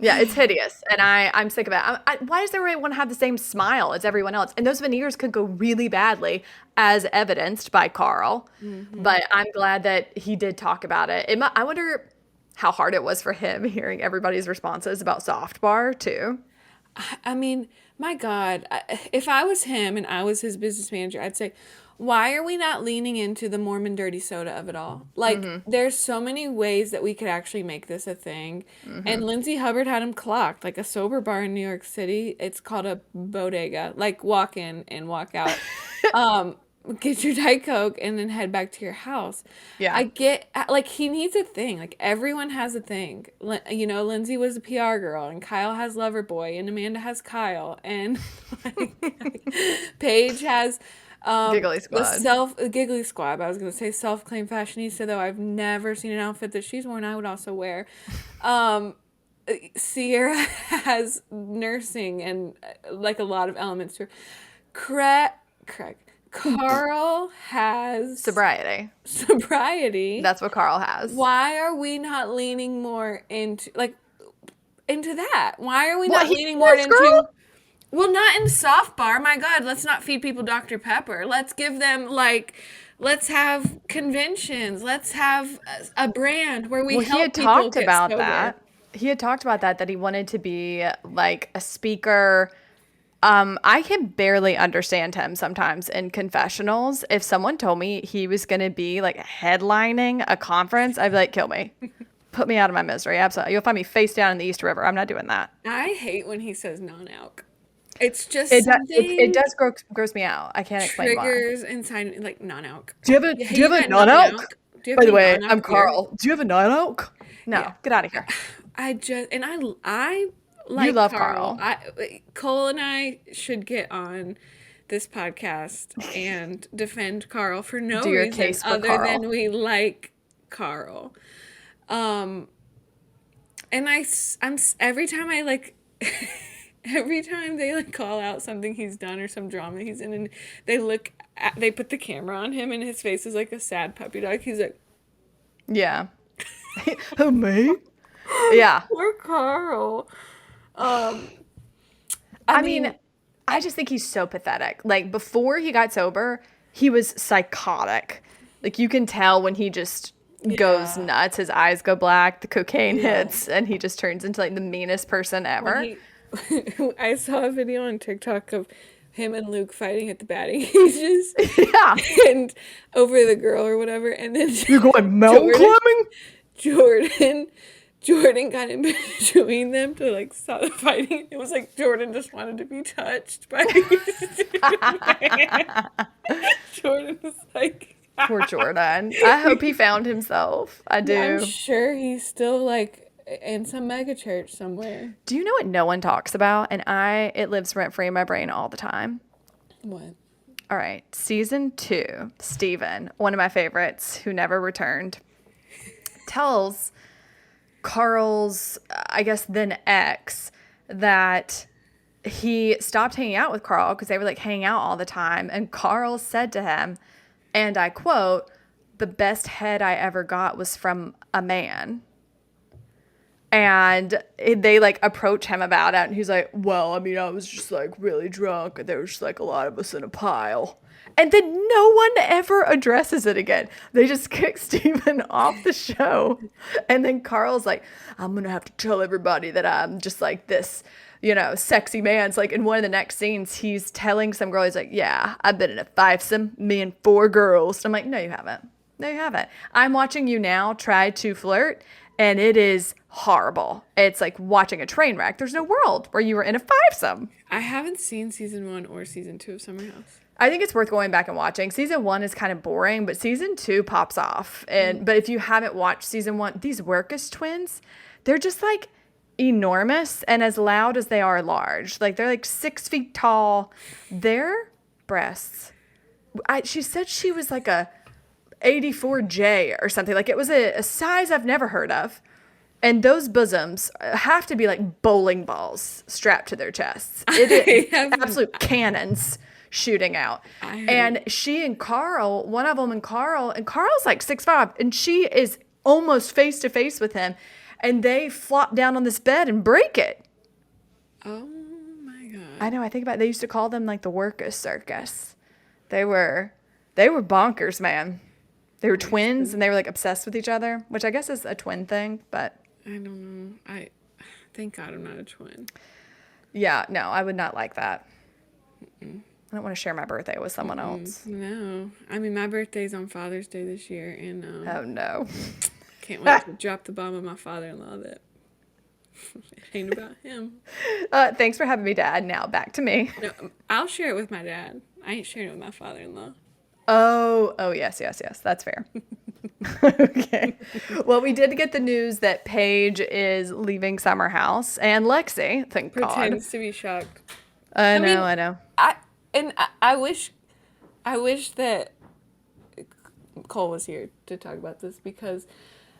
A: Yeah, it's hideous, and I'm sick of it. Why does everyone want to have the same smile as everyone else? And those veneers could go really badly, as evidenced by Carl. But I'm glad that he did talk about it. I wonder how hard it was for him hearing everybody's responses about Soft Bar, too.
B: I mean, my God, if I was him and I was his business manager, I'd say, why are we not leaning into the Mormon dirty soda of it all? Like, there's so many ways that we could actually make this a thing. And Lindsay Hubbard had him clocked, like a sober bar in New York City. It's called a bodega. Like, walk in and walk out. Get your Diet Coke and then head back to your house.
A: Yeah.
B: I get, like, he needs a thing. Like, everyone has a thing. Lindsay was a PR girl, and Kyle has Loverboy, and Amanda has Kyle, and Paige has...
A: Giggly Squad.
B: Giggly Squad. I was going to say self-claimed fashionista, though I've never seen an outfit that she's worn I would also wear. Sierra has nursing and like a lot of elements to her. Craig. Carl has
A: Sobriety.
B: That's
A: what Carl has.
B: Why are we not leaning more into that? Why are we not leaning more into... Well, not in soft bar. My God, let's not feed people Dr. Pepper. Let's give them, like, let's have conventions. Let's have a brand where we
A: Well, he
B: help
A: had
B: people
A: talked
B: get
A: about
B: sober.
A: that. He had talked about that he wanted to be like a speaker. I can barely understand him sometimes in confessionals. If someone told me he was going to be like headlining a conference, I'd be like, kill me. Put me out of my misery. Absolutely. You'll find me face down in the East River. I'm not doing that.
B: I hate when he says non-alc. It's just
A: It
B: something
A: does gross me out. I can't explain why.
B: triggers inside, like, non-alc.
A: Do
B: Hey,
A: you
B: you
A: have a
B: got
A: non-alc?
B: non-alc? Do you have
A: By the
B: any
A: way, I'm
B: non-alc beer?
A: Carl. Do you have a non-alc?
B: Yeah.
A: No, get out of here.
B: I just, and I
A: You
B: like
A: love
B: Carl.
A: Carl.
B: Cole and I should get on this podcast and defend Carl for no
A: Do your
B: reason
A: case for
B: other
A: Carl.
B: than we like Carl. And every time I like, every time they like call out something he's done or some drama he's in, and they put the camera on him, and his face is like a sad puppy dog. He's like,
A: Yeah. Who, me? Yeah.
B: poor Carl.
A: I mean, I just think he's so pathetic. Like before he got sober, he was psychotic. Like you can tell when he just goes
B: Yeah.
A: nuts, his eyes go black, the cocaine
B: Yeah.
A: hits, and he just turns into like the meanest person ever.
B: I saw a video on TikTok of him and Luke fighting at the batting cages
A: Yeah.
B: and over the girl or whatever, and then
A: You're going mountain climbing?
B: Jordan got in between them to like stop the fighting. It was like Jordan just wanted to be touched by Jordan was like,
A: Poor Jordan. I hope he found himself. I do.
B: I'm sure he's still like in some mega church somewhere.
A: Do you know what no one talks about? And it lives rent free in my brain all the time.
B: What?
A: All right. Season 2, Steven, one of my favorites who never returned, tells Carl's, I guess, then ex, that he stopped hanging out with Carl because they were like hanging out all the time. And Carl said to him, and I quote, "The best head I ever got was from a man." And they like approach him about it. And he's like, well, I mean, I was just like really drunk. And there was just like a lot of us in a pile. And then no one ever addresses it again. They just kick Steven off the show. And then Carl's like, I'm going to have to tell everybody that I'm just like this, sexy man. It's like in one of the next scenes, he's telling some girl, he's like, yeah, I've been in a fivesome, me and 4 girls. I'm like, no, you haven't. No, you haven't. I'm watching you now try to flirt, and it is horrible. It's like watching a train wreck. There's no world where you were in a fivesome.
B: I haven't seen season 1 or season 2 of Summer House.
A: I think it's worth going back and watching. Season 1 is kind of boring, but season 2 pops off. But if you haven't watched season 1, these Workus twins, they're just like enormous and as loud as they are large. Like they're like 6 feet tall. Their breasts. She said she was like a 84J or something. Like it was a size I've never heard of. And those bosoms have to be like bowling balls strapped to their chests. It is absolute cannons shooting out. And she and Carl, one of them and Carl's like 6'5", and she is almost face to face with him. And they flop down on this bed and break it.
B: Oh my God.
A: I know. I think about it. They used to call them like the Workus Circus. They were bonkers, man. They were twins and they were like obsessed with each other, which I guess is a twin thing, but
B: I don't know. Thank God I'm not a twin.
A: Yeah, no, I would not like that. I don't want to share my birthday with someone else.
B: No. I mean, my birthday's on Father's Day this year, and
A: Oh no.
B: can't wait to drop the bomb on my father-in-law that it ain't about him.
A: Thanks for having me, Dad. Now back to me.
B: No, I'll share it with my dad. I ain't sharing it with my father-in-law.
A: Oh, yes. That's fair. Okay. Well, we did get the news that Paige is leaving Summer House, and Lexi, thank God.
B: Pretends to be shocked.
A: I know.
B: I wish that Cole was here to talk about this, because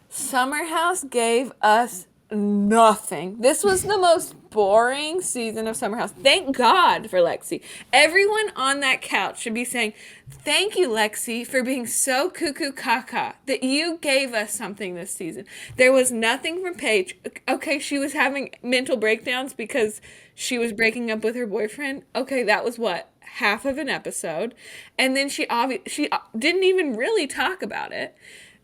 B: Summer House gave us nothing. This was the most boring season of Summer House. Thank God for Lexi. Everyone on that couch should be saying, thank you, Lexi, for being so cuckoo caca that you gave us something this season. There was nothing from Paige. Okay, she was having mental breakdowns because she was breaking up with her boyfriend. Okay, that was what? Half of an episode. And then she didn't even really talk about it.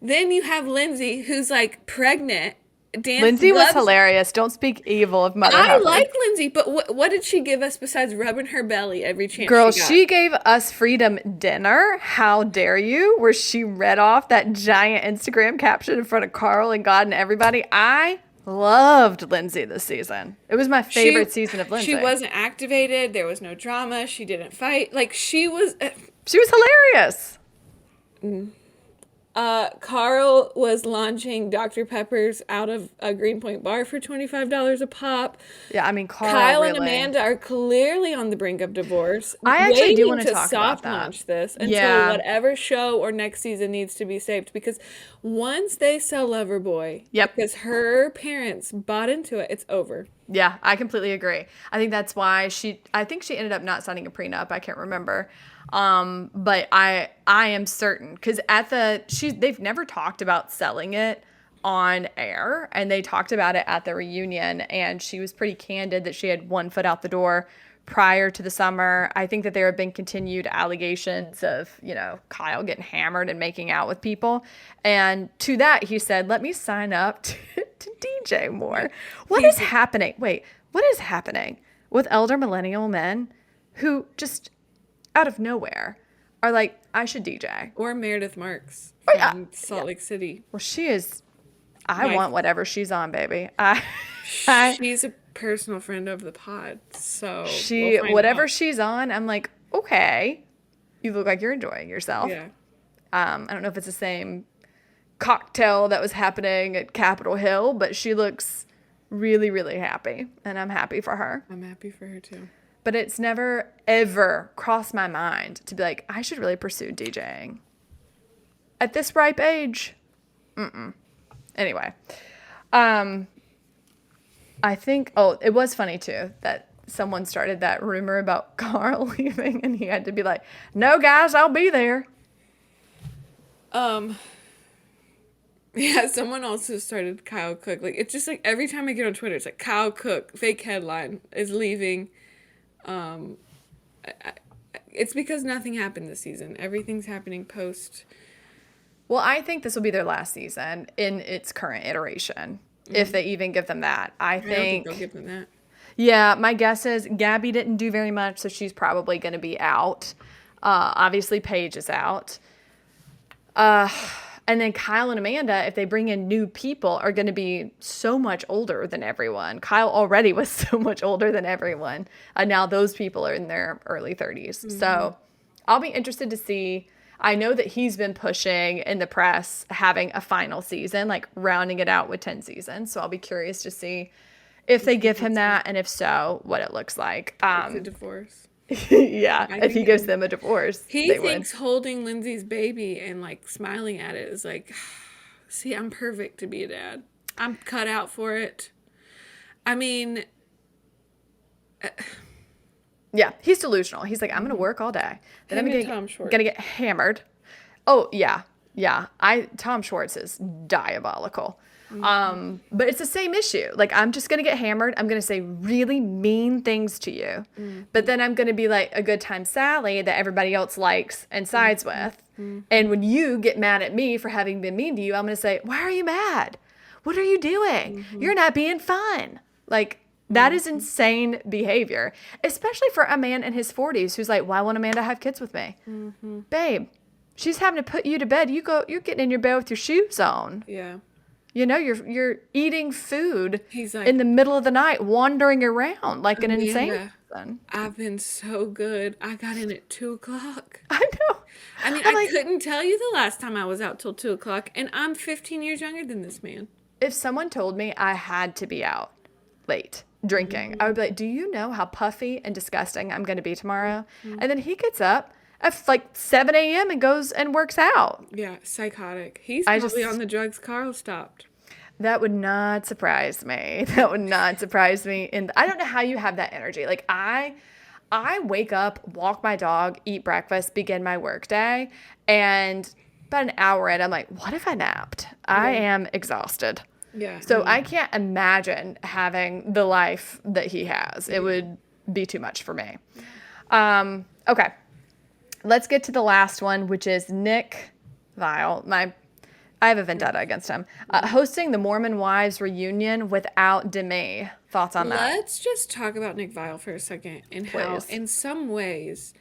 B: Then you have Lindsay, who's like pregnant.
A: Lindsay was hilarious. Don't speak evil of Mother
B: I
A: Hubbard.
B: like Lindsay, but what did she give us besides rubbing her belly every chance
A: Girl,
B: she got?
A: she gave us Freedom Dinner. How dare you? Where she read off that giant Instagram caption in front of Carl and God and everybody. I loved Lindsay this season. It was my favorite season of Lindsay.
B: She wasn't activated. There was no drama. She didn't fight. Like, she was
A: hilarious.
B: Carl was launching Dr. Peppers out of a Greenpoint bar for $25 a pop.
A: Yeah, I mean,
B: Kyle and Amanda are clearly on the brink of divorce.
A: I actually do want to talk about that.
B: Launch this until whatever show or next season needs to be saved. Because once they sell Loverboy, because her parents bought into it, it's over.
A: Yeah, I completely agree. I think that's why I think she ended up not signing a prenup. I can't remember. But I am certain because they've never talked about selling it on air, and they talked about it at the reunion, and she was pretty candid that she had one foot out the door prior to the summer. I think that there have been continued allegations of, Kyle getting hammered and making out with people. And to that, he said, let me sign up to DJ more. What is happening? Wait, what is happening with elder millennial men who just out of nowhere are like, I should DJ?
B: Or Meredith Marks from Salt Lake City.
A: Well, she is, I want whatever she's on, baby.
B: She's a personal friend of the pod, so
A: whatever she's on, I'm like, okay, you look like you're enjoying yourself.
B: Yeah.
A: I don't know if it's the same cocktail that was happening at Capitol Hill, but she looks really, really happy, and I'm happy for her.
B: I'm happy for her too.
A: But it's never, ever crossed my mind to be like, I should really pursue DJing. At this ripe age. Anyway. I think, it was funny too that someone started that rumor about Carl leaving and he had to be like, no guys, I'll be there.
B: Yeah, someone also started Kyle Cook. Like, it's just like every time I get on Twitter, it's like Kyle Cook, fake headline, is leaving. It's because nothing happened this season. Everything's happening post.
A: Well, I think this will be their last season in its current iteration, if they even give them that. I don't think
B: they'll give them that.
A: Yeah, my guess is Gabby didn't do very much, so she's probably going to be out. Obviously, Paige is out. And then Kyle and Amanda, if they bring in new people, are going to be so much older than everyone. Kyle already was so much older than everyone. And now those people are in their early 30s. So I'll be interested to see. I know that he's been pushing in the press having a final season, like rounding it out with 10 seasons. So I'll be curious to see if they give him that, and if so, what it looks like.
B: It's a divorce.
A: Yeah, if he gives them a divorce.
B: He thinks holding Lindsay's baby and like smiling at it is like, see, I'm perfect to be a dad. I'm cut out for it. I mean,
A: yeah, he's delusional. He's like, I'm gonna work all day, then I'm gonna get hammered. Oh yeah. Tom Schwartz is diabolical. But it's the same issue. Like, I'm just going to get hammered. I'm going to say really mean things to you. But then I'm going to be like a good time Sally that everybody else likes and sides with. And when you get mad at me for having been mean to you, I'm going to say, why are you mad? What are you doing? You're not being fun. Like, that is insane behavior, especially for a man in his 40s who's like, why won't Amanda have kids with me? Babe, she's having to put you to bed. You're getting in your bed with your shoes on.
B: Yeah.
A: You're eating food
B: He's like,
A: in the middle of the night, wandering around like an insane person.
B: I've been so good. I got in at 2:00.
A: I know.
B: I mean, I couldn't tell you the last time I was out till 2:00, and I'm 15 years younger than this man.
A: If someone told me I had to be out late drinking, I would be like, do you know how puffy and disgusting I'm going to be tomorrow? And then he gets up at like 7 a.m. and goes and works out.
B: Yeah, psychotic. He's probably on the drugs Carl stopped.
A: That would not surprise me. That would not surprise me. And I don't know how you have that energy. Like I wake up, walk my dog, eat breakfast, begin my work day, and about an hour in, I'm like, what if I napped? I am exhausted.
B: Yeah.
A: So I can't imagine having the life that he has. It would be too much for me. Okay. Let's get to the last one, which is Nick Viall. I have a vendetta against him. Hosting the Mormon Wives reunion without Demi. Thoughts on that?
B: Let's just talk about Nick Viall for a second and how,
A: Please.
B: in some ways,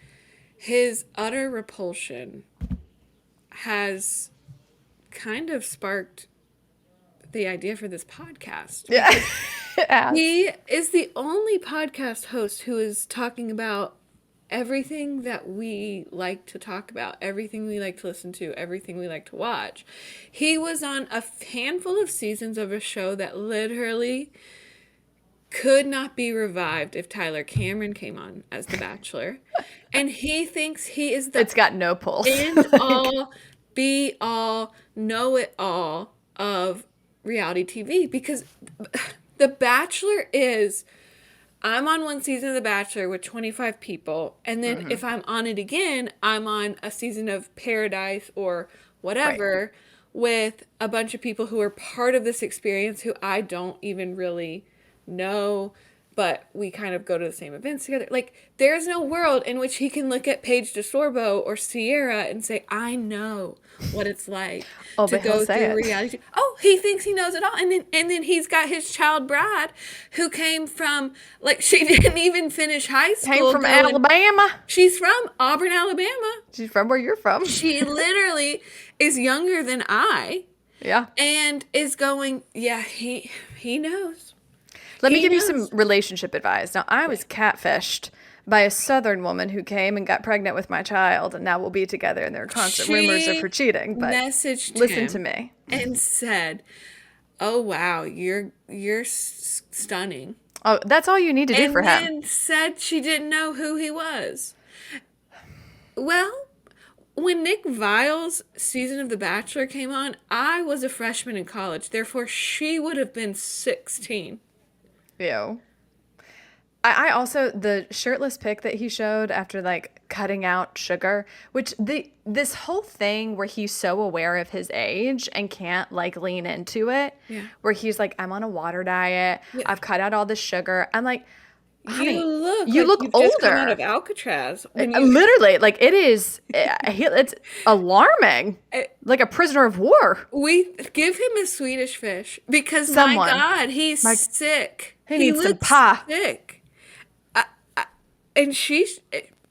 B: his utter repulsion has kind of sparked the idea for this podcast.
A: Yeah.
B: He is the only podcast host who is talking about everything that we like to talk about, everything we like to listen to, everything we like to watch. He was on a handful of seasons of a show that literally could not be revived if Tyler Cameron came on as The Bachelor. And he thinks he is the
A: It's got no pulse.
B: end all, be all, know it all of reality TV, because The Bachelor is, I'm on one season of The Bachelor with 25 people, and then if I'm on it again, I'm on a season of Paradise or whatever with a bunch of people who are part of this experience who I don't even really know, but we kind of go to the same events together. Like, there's no world in which he can look at Paige DeSorbo or Sierra and say, I know what it's like to go through reality. Oh, he thinks he knows it all. And then he's got his child bride who came from, like, she didn't even finish high school.
A: Came from Alabama.
B: She's from Auburn, Alabama.
A: She's from where you're from.
B: She literally is younger than I.
A: Yeah.
B: And is going, yeah, he knows.
A: Let me give you some relationship advice. Now, I was catfished by a Southern woman who came and got pregnant with my child, and now we'll be together, and there are constant rumors of her cheating. But listen to me.
B: And said, "Oh wow, you're stunning."
A: Oh, that's all you need to do for him.
B: And said she didn't know who he was. Well, when Nick Viall's season of The Bachelor came on, I was a freshman in college. Therefore, she would have been 16.
A: Ew. I also, the shirtless pic that he showed after, like, cutting out sugar, which this whole thing where he's so aware of his age and can't, like, lean into it, where he's like, I'm on a water diet, I've cut out all the sugar. I'm like, honey, you look older.
B: Just come out of Alcatraz.
A: Literally, like, it's alarming. Like a prisoner of war.
B: We give him a Swedish fish because, my God, he's sick.
A: He needs some pie.
B: Sick. And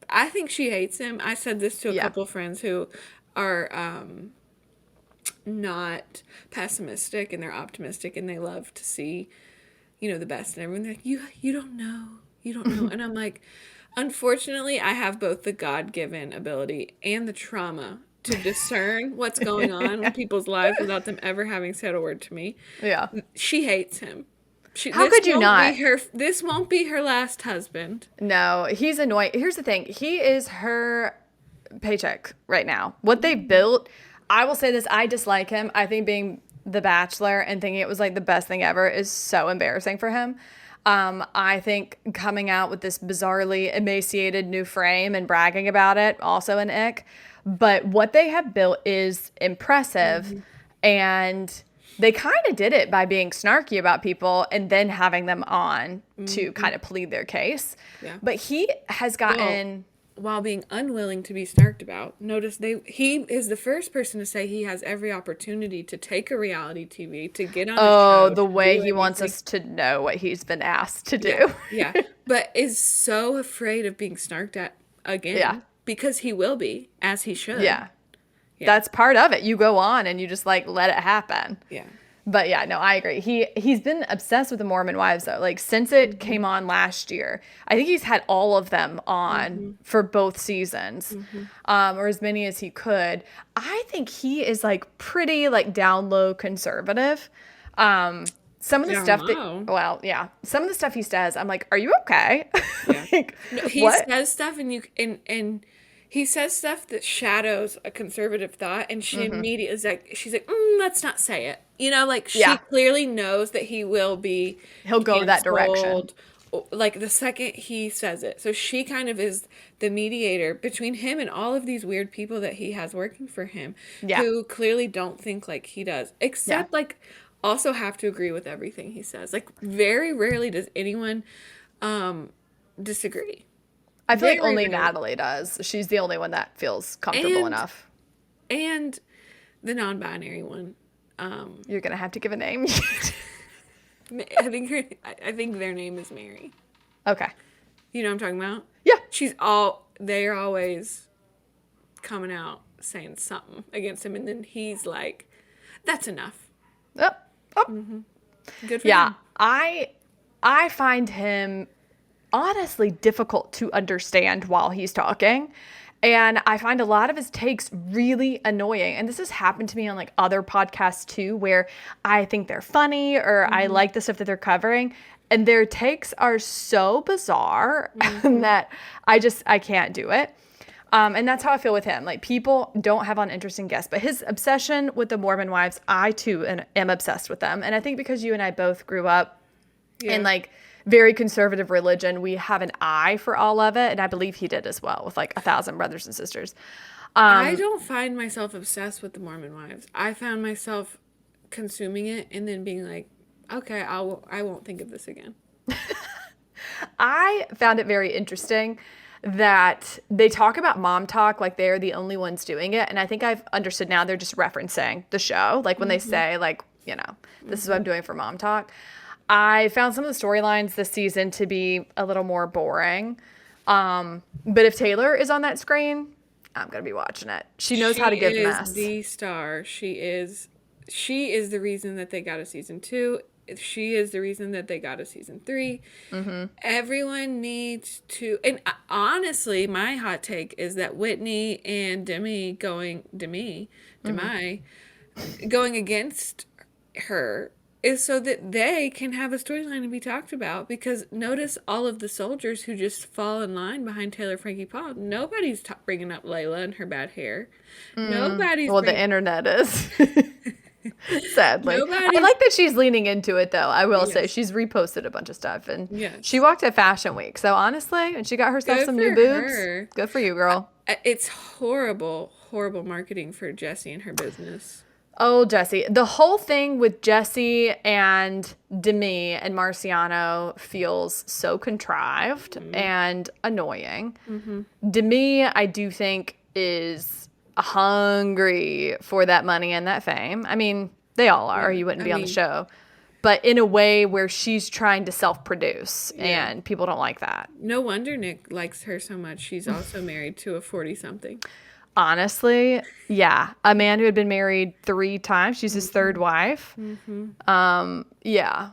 B: I think she hates him. I said this to a couple friends who are not pessimistic, and they're optimistic, and they love to see, the best in everyone. They're like, you don't know. You don't know. And I'm like, unfortunately, I have both the God-given ability and the trauma to discern what's going on in people's lives without them ever having said a word to me.
A: Yeah.
B: She hates him.
A: How could you not?
B: This won't be her last husband.
A: No, he's annoying. Here's the thing. He is her paycheck right now. What they built, I will say this, I dislike him. I think being The Bachelor and thinking it was like the best thing ever is so embarrassing for him. I think coming out with this bizarrely emaciated new frame and bragging about it, also an ick. But what they have built is impressive, and they kind of did it by being snarky about people and then having them on to kind of plead their case. Yeah. But he has gotten...
B: While being unwilling to be snarked about, notice he is the first person to say he has every opportunity to take a reality TV, to get on a show.
A: Oh, the way he wants us to know what he's been asked to do.
B: Yeah. But is so afraid of being snarked at again. Yeah. Because he will be, as he should.
A: Yeah. That's part of it. You go on and you just, like, let it happen.
B: Yeah.
A: But yeah, no, I agree. He's been obsessed with the Mormon Wives, though. Like, since it came on last year, I think he's had all of them on for both seasons, or as many as he could. I think he is, like, pretty, like, down low conservative. Some of the stuff some of the stuff he says, I'm like, are you okay?
B: Yeah. Like, he says stuff, and he says stuff that shadows a conservative thought, and she immediately is like, she's like, let's not say it. You know, like she
A: Yeah.
B: clearly knows that he will be
A: He'll go that direction.
B: canceled, like the second he says it. So she kind of is the mediator between him and all of these weird people that he has working for him, who clearly don't think like he does, except like also have to agree with everything he says. Like very rarely does anyone disagree.
A: I feel like only Natalie does. She's the only one that feels comfortable enough.
B: And the non-binary one.
A: You're gonna have to give a name.
B: I think their name is Mary.
A: Okay.
B: You know what I'm talking about?
A: Yeah.
B: They're always coming out saying something against him, and then he's like, that's enough.
A: Yep.
B: Good for him.
A: I find him honestly difficult to understand while he's talking. And I find a lot of his takes really annoying. And this has happened to me on like other podcasts too, where I think they're funny or I like the stuff that they're covering. And their takes are so bizarre that I can't do it. And that's how I feel with him. Like people don't have uninteresting guests, but his obsession with the Mormon Wives, I too am obsessed with them. And I think because you and I both grew up in like very conservative religion, we have an eye for all of it, and I believe he did as well with like 1,000 brothers and sisters.
B: I don't find myself obsessed with the Mormon Wives. I found myself consuming it and then being like, okay, I won't think of this again.
A: I found it very interesting that they talk about mom talk like they're the only ones doing it, and I think I've understood now they're just referencing the show, like when they say like, you know, this is what I'm doing for mom talk. I found some of the storylines this season to be a little more boring. But if Taylor is on that screen, I'm going to be watching it. She knows how to give mess.
B: She is the star. She is the reason that they got a season 2. She is the reason that they got a season 3. Everyone needs to, and honestly, my hot take is that Whitney and Demi going against her is so that they can have a storyline to be talked about, because notice all of the soldiers who just fall in line behind Taylor Frankie Paul. Nobody's bringing up Layla and her bad hair.
A: The internet is. Sadly. I like that she's leaning into it, though. I will say she's reposted a bunch of stuff, and she walked at Fashion Week. So honestly, and she got herself some new boobs. Good for you, girl.
B: It's horrible marketing for Jessie and her business.
A: Oh, Jessie. The whole thing with Jessie and Demi and Marciano feels so contrived and annoying. Demi, I do think, is hungry for that money and that fame. I mean, they all are. You wouldn't be on the show. But in a way where she's trying to self-produce, and people don't like that.
B: No wonder Nick likes her so much. She's also married to a 40-something.
A: Honestly, yeah. A man who had been married 3 times. She's his third wife. Yeah.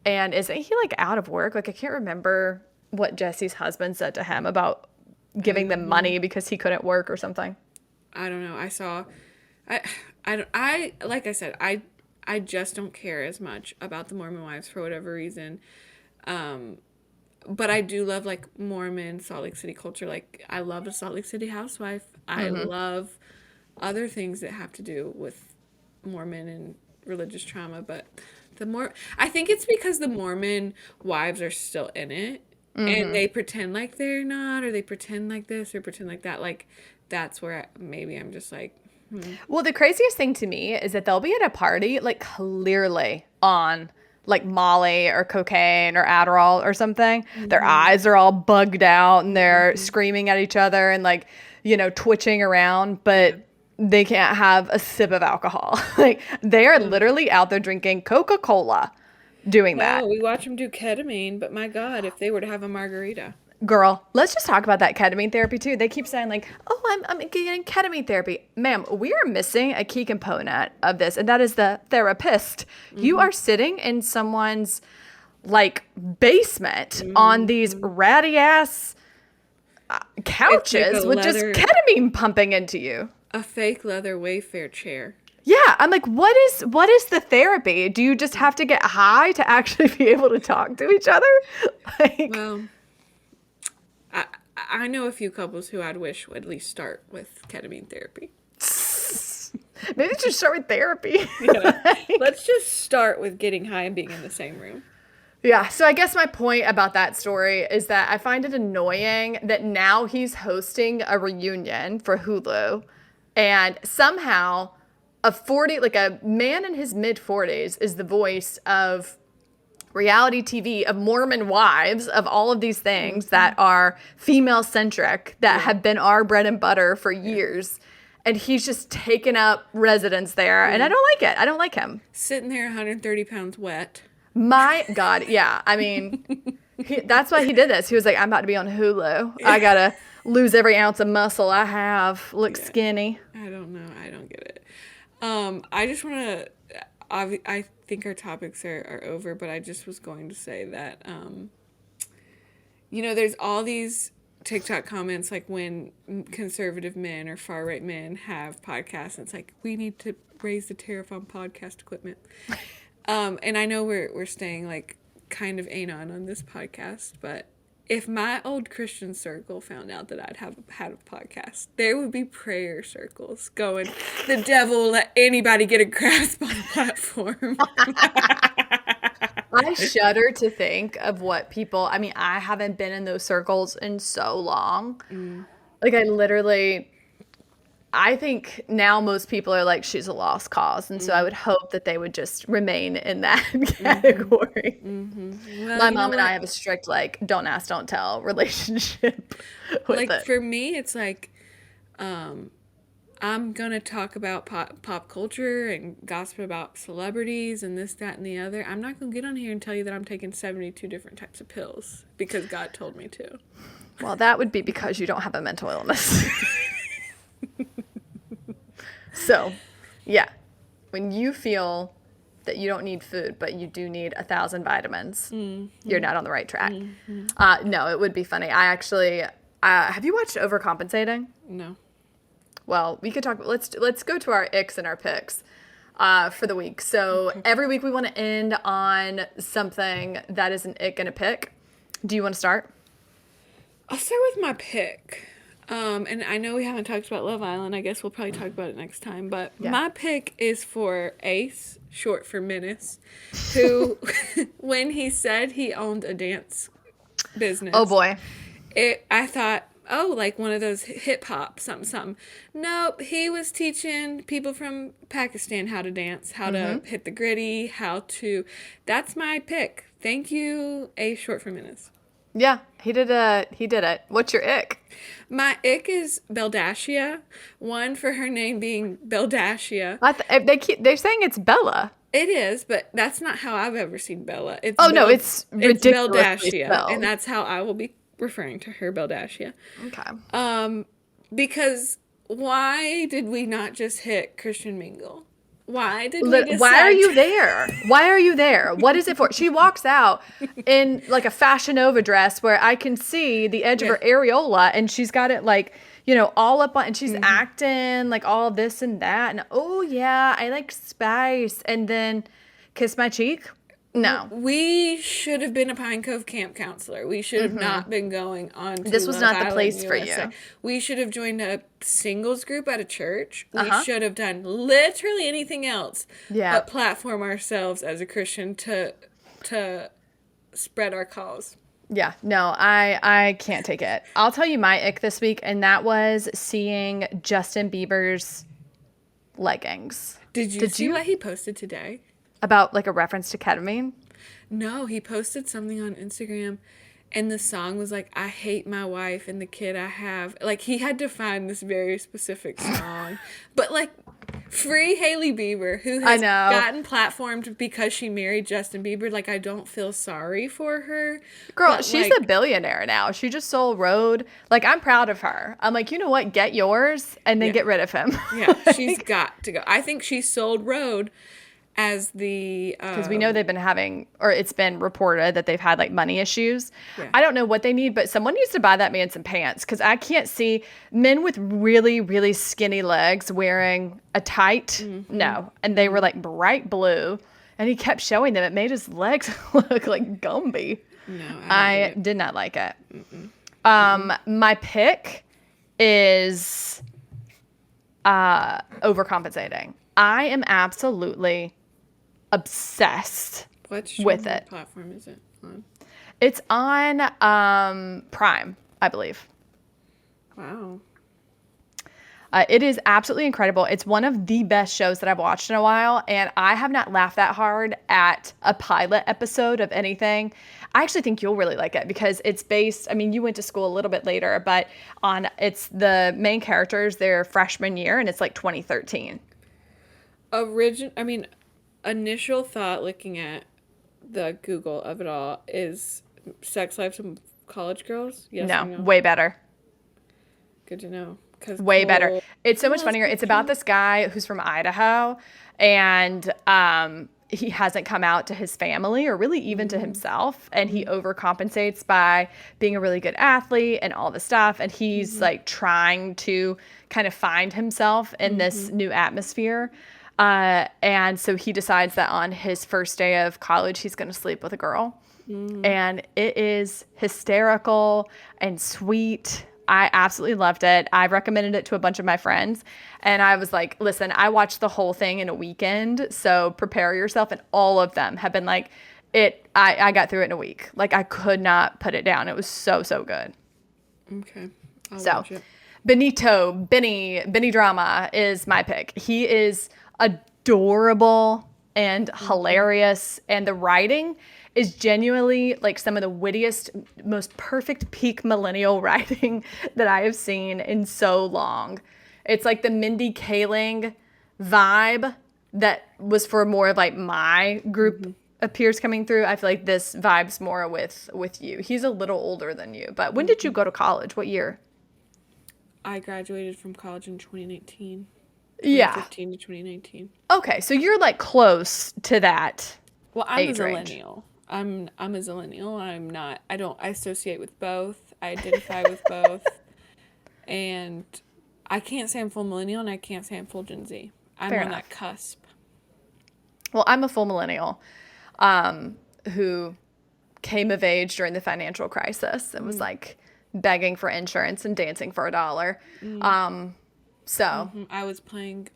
A: And isn't he like out of work? Like I can't remember what Jesse's husband said to him about giving them money because he couldn't work or something.
B: I don't know. I like I said, I just don't care as much about the Mormon Wives for whatever reason. But I do love like Mormon Salt Lake City culture. Like I love a Salt Lake City housewife. I love other things that have to do with Mormon and religious trauma. But I think it's because the Mormon wives are still in it, and they pretend like they're not, or they pretend like this or pretend like that. Like that's where maybe I'm just like.
A: Well, the craziest thing to me is that they'll be at a party like clearly on like Molly or cocaine or Adderall or something. Their eyes are all bugged out and they're screaming at each other and like, you know, twitching around, but they can't have a sip of alcohol. Like they are literally out there drinking Coca-Cola doing that.
B: We watch them do ketamine, but my God, if they were to have a margarita.
A: Girl, let's just talk about that ketamine therapy too. They keep saying like, oh, I'm getting ketamine therapy. Ma'am, we are missing a key component of this, and that is the therapist. You are sitting in someone's like basement on these ratty ass couches like with just ketamine pumping into you.
B: A fake leather Wayfair chair.
A: Yeah, I'm like, what is the therapy? Do you just have to get high to actually be able to talk to each other? Like,
B: well, I know a few couples who I'd wish would at least start with ketamine therapy.
A: Maybe just start with therapy.
B: Yeah. Let's just start with getting high and being in the same room.
A: Yeah, so I guess my point about that story is that I find it annoying that now he's hosting a reunion for Hulu, and somehow a man in his mid 40s is the voice of reality TV, of Mormon Wives, of all of these things that are female centric, that have been our bread and butter for years. And he's just taken up residence there, and I don't like it. I don't like him.
B: Sitting there 130 pounds wet.
A: My God, yeah. I mean, that's why he did this. He was like, I'm about to be on Hulu. I got to lose every ounce of muscle I have, look skinny.
B: I don't know. I don't get it. I just want to, I think our topics are over, but I just was going to say that, there's all these TikTok comments, like when conservative men or far-right men have podcasts, and it's like, we need to raise the tariff on podcast equipment. And I know we're staying like kind of anon on this podcast, but if my old Christian circle found out that I'd had a podcast, there would be prayer circles going, the devil let anybody get a grasp on the platform.
A: I shudder to think of what people, I mean, I haven't been in those circles in so long. Like I think now most people are like, she's a lost cause. And so I would hope that they would just remain in that category. Well, my mom and I have a strict, like, don't ask, don't tell relationship with
B: like,
A: it.
B: for me, it's like, I'm going to talk about pop culture and gossip about celebrities and this, that, and the other. I'm not going to get on here and tell you that I'm taking 72 different types of pills because God told me to.
A: Well, that would be because you don't have a mental illness. So, yeah, when you feel that you don't need food, but you do need 1,000 vitamins, you're not on the right track. No, it would be funny. I actually, have you watched Overcompensating?
B: No.
A: Well, we could talk. Let's go to our icks and our picks for the week. So every week we want to end on something that is an ick and a pick. Do you want to start?
B: I'll start with my pick. And I know we haven't talked about Love Island. I guess we'll probably talk about it next time. But my pick is for Ace, short for Menace, who, when he said he owned a dance business.
A: Oh, boy.
B: I thought, like one of those hip-hop something. Nope, he was teaching people from Pakistan how to dance, how to hit the gritty, That's my pick. Thank you, Ace, short for Menace.
A: Yeah, he did it. What's your ick?
B: My ick is Beldashia. One, for her name being Beldashia.
A: They're saying it's Bella.
B: It is, but that's not how I've ever seen Bella.
A: It's ridiculously
B: Beldashia,
A: spelled.
B: and that's how I will be referring to her, Beldashia.
A: Okay.
B: Because why did we not just hit Christian Mingle? Why did we decide?
A: Why are you there? Why are you there? What is it for? She walks out in like a Fashion Nova dress where I can see the edge of her areola, and she's got it like, all up on, and she's acting like all this and that. And oh yeah, I like spice. And then kiss my cheek. No.
B: We should have been a Pine Cove camp counselor. We should have not been going on to
A: This was
B: Love
A: not
B: Island,
A: the place for
B: USA.
A: you.
B: We should have joined a singles group at a church. We should have done literally anything else but platform ourselves as a Christian to spread our cause.
A: Yeah, no, I can't take it. I'll tell you my ick this week, and that was seeing Justin Bieber's leggings.
B: Did you see what he posted today?
A: About like a reference to ketamine?
B: No, he posted something on Instagram, and the song was like, I hate my wife and the kid I have. Like, he had to find this very specific song. But like, free Hailey Bieber, who has gotten platformed because she married Justin Bieber. Like, I don't feel sorry for her.
A: Girl, she's a billionaire now. She just sold Rhode. Like, I'm proud of her. I'm like, you know what? Get yours and then get rid of him.
B: Yeah, she's got to go. I think she sold Rhode as the
A: because we know they've been having, or it's been reported that they've had like money issues. I don't know what they need, but someone needs to buy that man some pants, because I can't see men with really, really skinny legs wearing a tight no, and they were like bright blue, and he kept showing them. It made his legs look like Gumby.
B: No,
A: I did not like it. My pick is overcompensating. I am absolutely obsessed with it.
B: What platform is it on?
A: It's on Prime, I believe.
B: Wow.
A: It is absolutely incredible. It's one of the best shows that I've watched in a while, and I have not laughed that hard at a pilot episode of anything. I actually think you'll really like it because it's based, I mean, you went to school a little bit later, but it's the main characters, their freshman year, and it's like 2013.
B: Initial thought looking at the Google of it all is Sex Lives of College Girls? Yes or no?
A: Way better.
B: Good to know.
A: Way better. It's so much funnier. It's about this guy who's from Idaho, and he hasn't come out to his family or really even to himself, and he overcompensates by being a really good athlete and all this stuff, and he's like trying to kind of find himself in this new atmosphere. And so he decides that on his first day of college, he's going to sleep with a girl. And it is hysterical and sweet. I absolutely loved it. I've recommended it to a bunch of my friends. And I was like, listen, I watched the whole thing in a weekend. So prepare yourself. And all of them have been like, I got through it in a week. Like, I could not put it down. It was so, so good.
B: Okay. I'll
A: watch it. Benny Drama is my pick. He is adorable and hilarious. And the writing is genuinely like some of the wittiest, most perfect peak millennial writing that I have seen in so long. It's like the Mindy Kaling vibe that was for more of like my group of peers coming through. I feel like this vibe's more with you. He's a little older than you. But when did you go to college? What year?
B: I graduated from college in 2019.
A: Yeah.
B: 2015 to 2019.
A: Okay, so you're like close to that.
B: Well, I'm a
A: age range.
B: zillennial. I'm a zillennial. I don't associate with both. I identify with both. And I can't say I'm full millennial and I can't say I'm full Gen Z. I'm
A: Fair
B: on
A: enough.
B: that cusp.
A: Well, I'm a full millennial who came of age during the financial crisis and was like begging for insurance and dancing for $1.
B: I was playing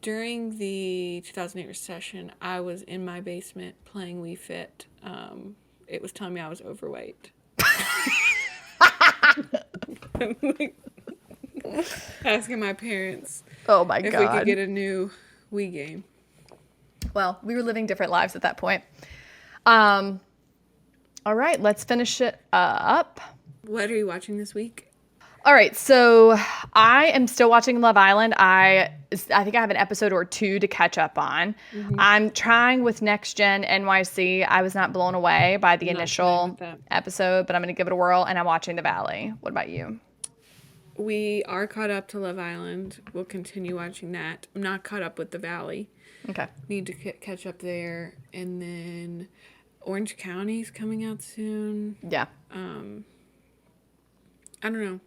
B: during the 2008 recession. I was in my basement playing Wii Fit. It was telling me I was overweight. Asking my parents if we could get a new Wii game.
A: Well, we were living different lives at that point. All right, let's finish it up.
B: What are you watching this week?
A: All right, so I am still watching Love Island. I think I have an episode or two to catch up on. I'm trying with Next Gen NYC. I was not blown away by the initial episode, but I'm going to give it a whirl, and I'm watching The Valley. What about you?
B: We are caught up to Love Island. We'll continue watching that. I'm not caught up with The Valley.
A: Okay.
B: Need to catch up there. And then Orange County's coming out soon.
A: Yeah.
B: I don't know.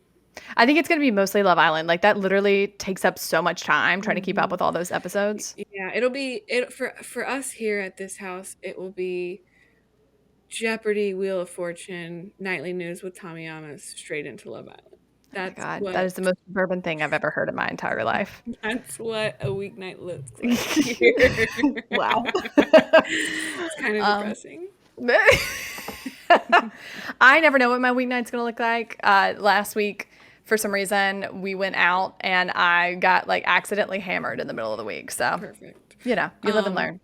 A: I think it's going to be mostly Love Island. Like, that literally takes up so much time trying to keep up with all those episodes.
B: Yeah, it'll be for us here at this house. It will be Jeopardy, Wheel of Fortune, Nightly News with Tommy Amos, straight into Love Island.
A: That's that is the most suburban thing I've ever heard in my entire life.
B: That's what a weeknight looks like here.
A: Wow.
B: It's kind of depressing.
A: I never know what my weeknight's going to look like. Last week, for some reason, we went out and I got like accidentally hammered in the middle of the week. So,
B: perfect.
A: You live and learn.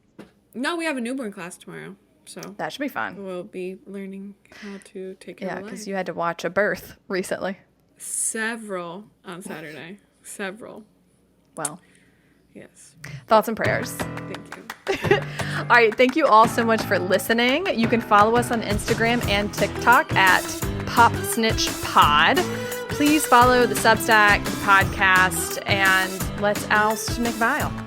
B: No, we have a newborn class tomorrow. So
A: that should be fun.
B: We'll be learning how to take care of life.
A: Yeah, because you had to watch a birth recently.
B: Several on Saturday. Several.
A: Well.
B: Yes.
A: Thoughts and prayers.
B: Thank you.
A: All right. Thank you all so much for listening. You can follow us on Instagram and TikTok at PopSnitchPod. Please follow the Substack podcast, and let's oust Nick Viall.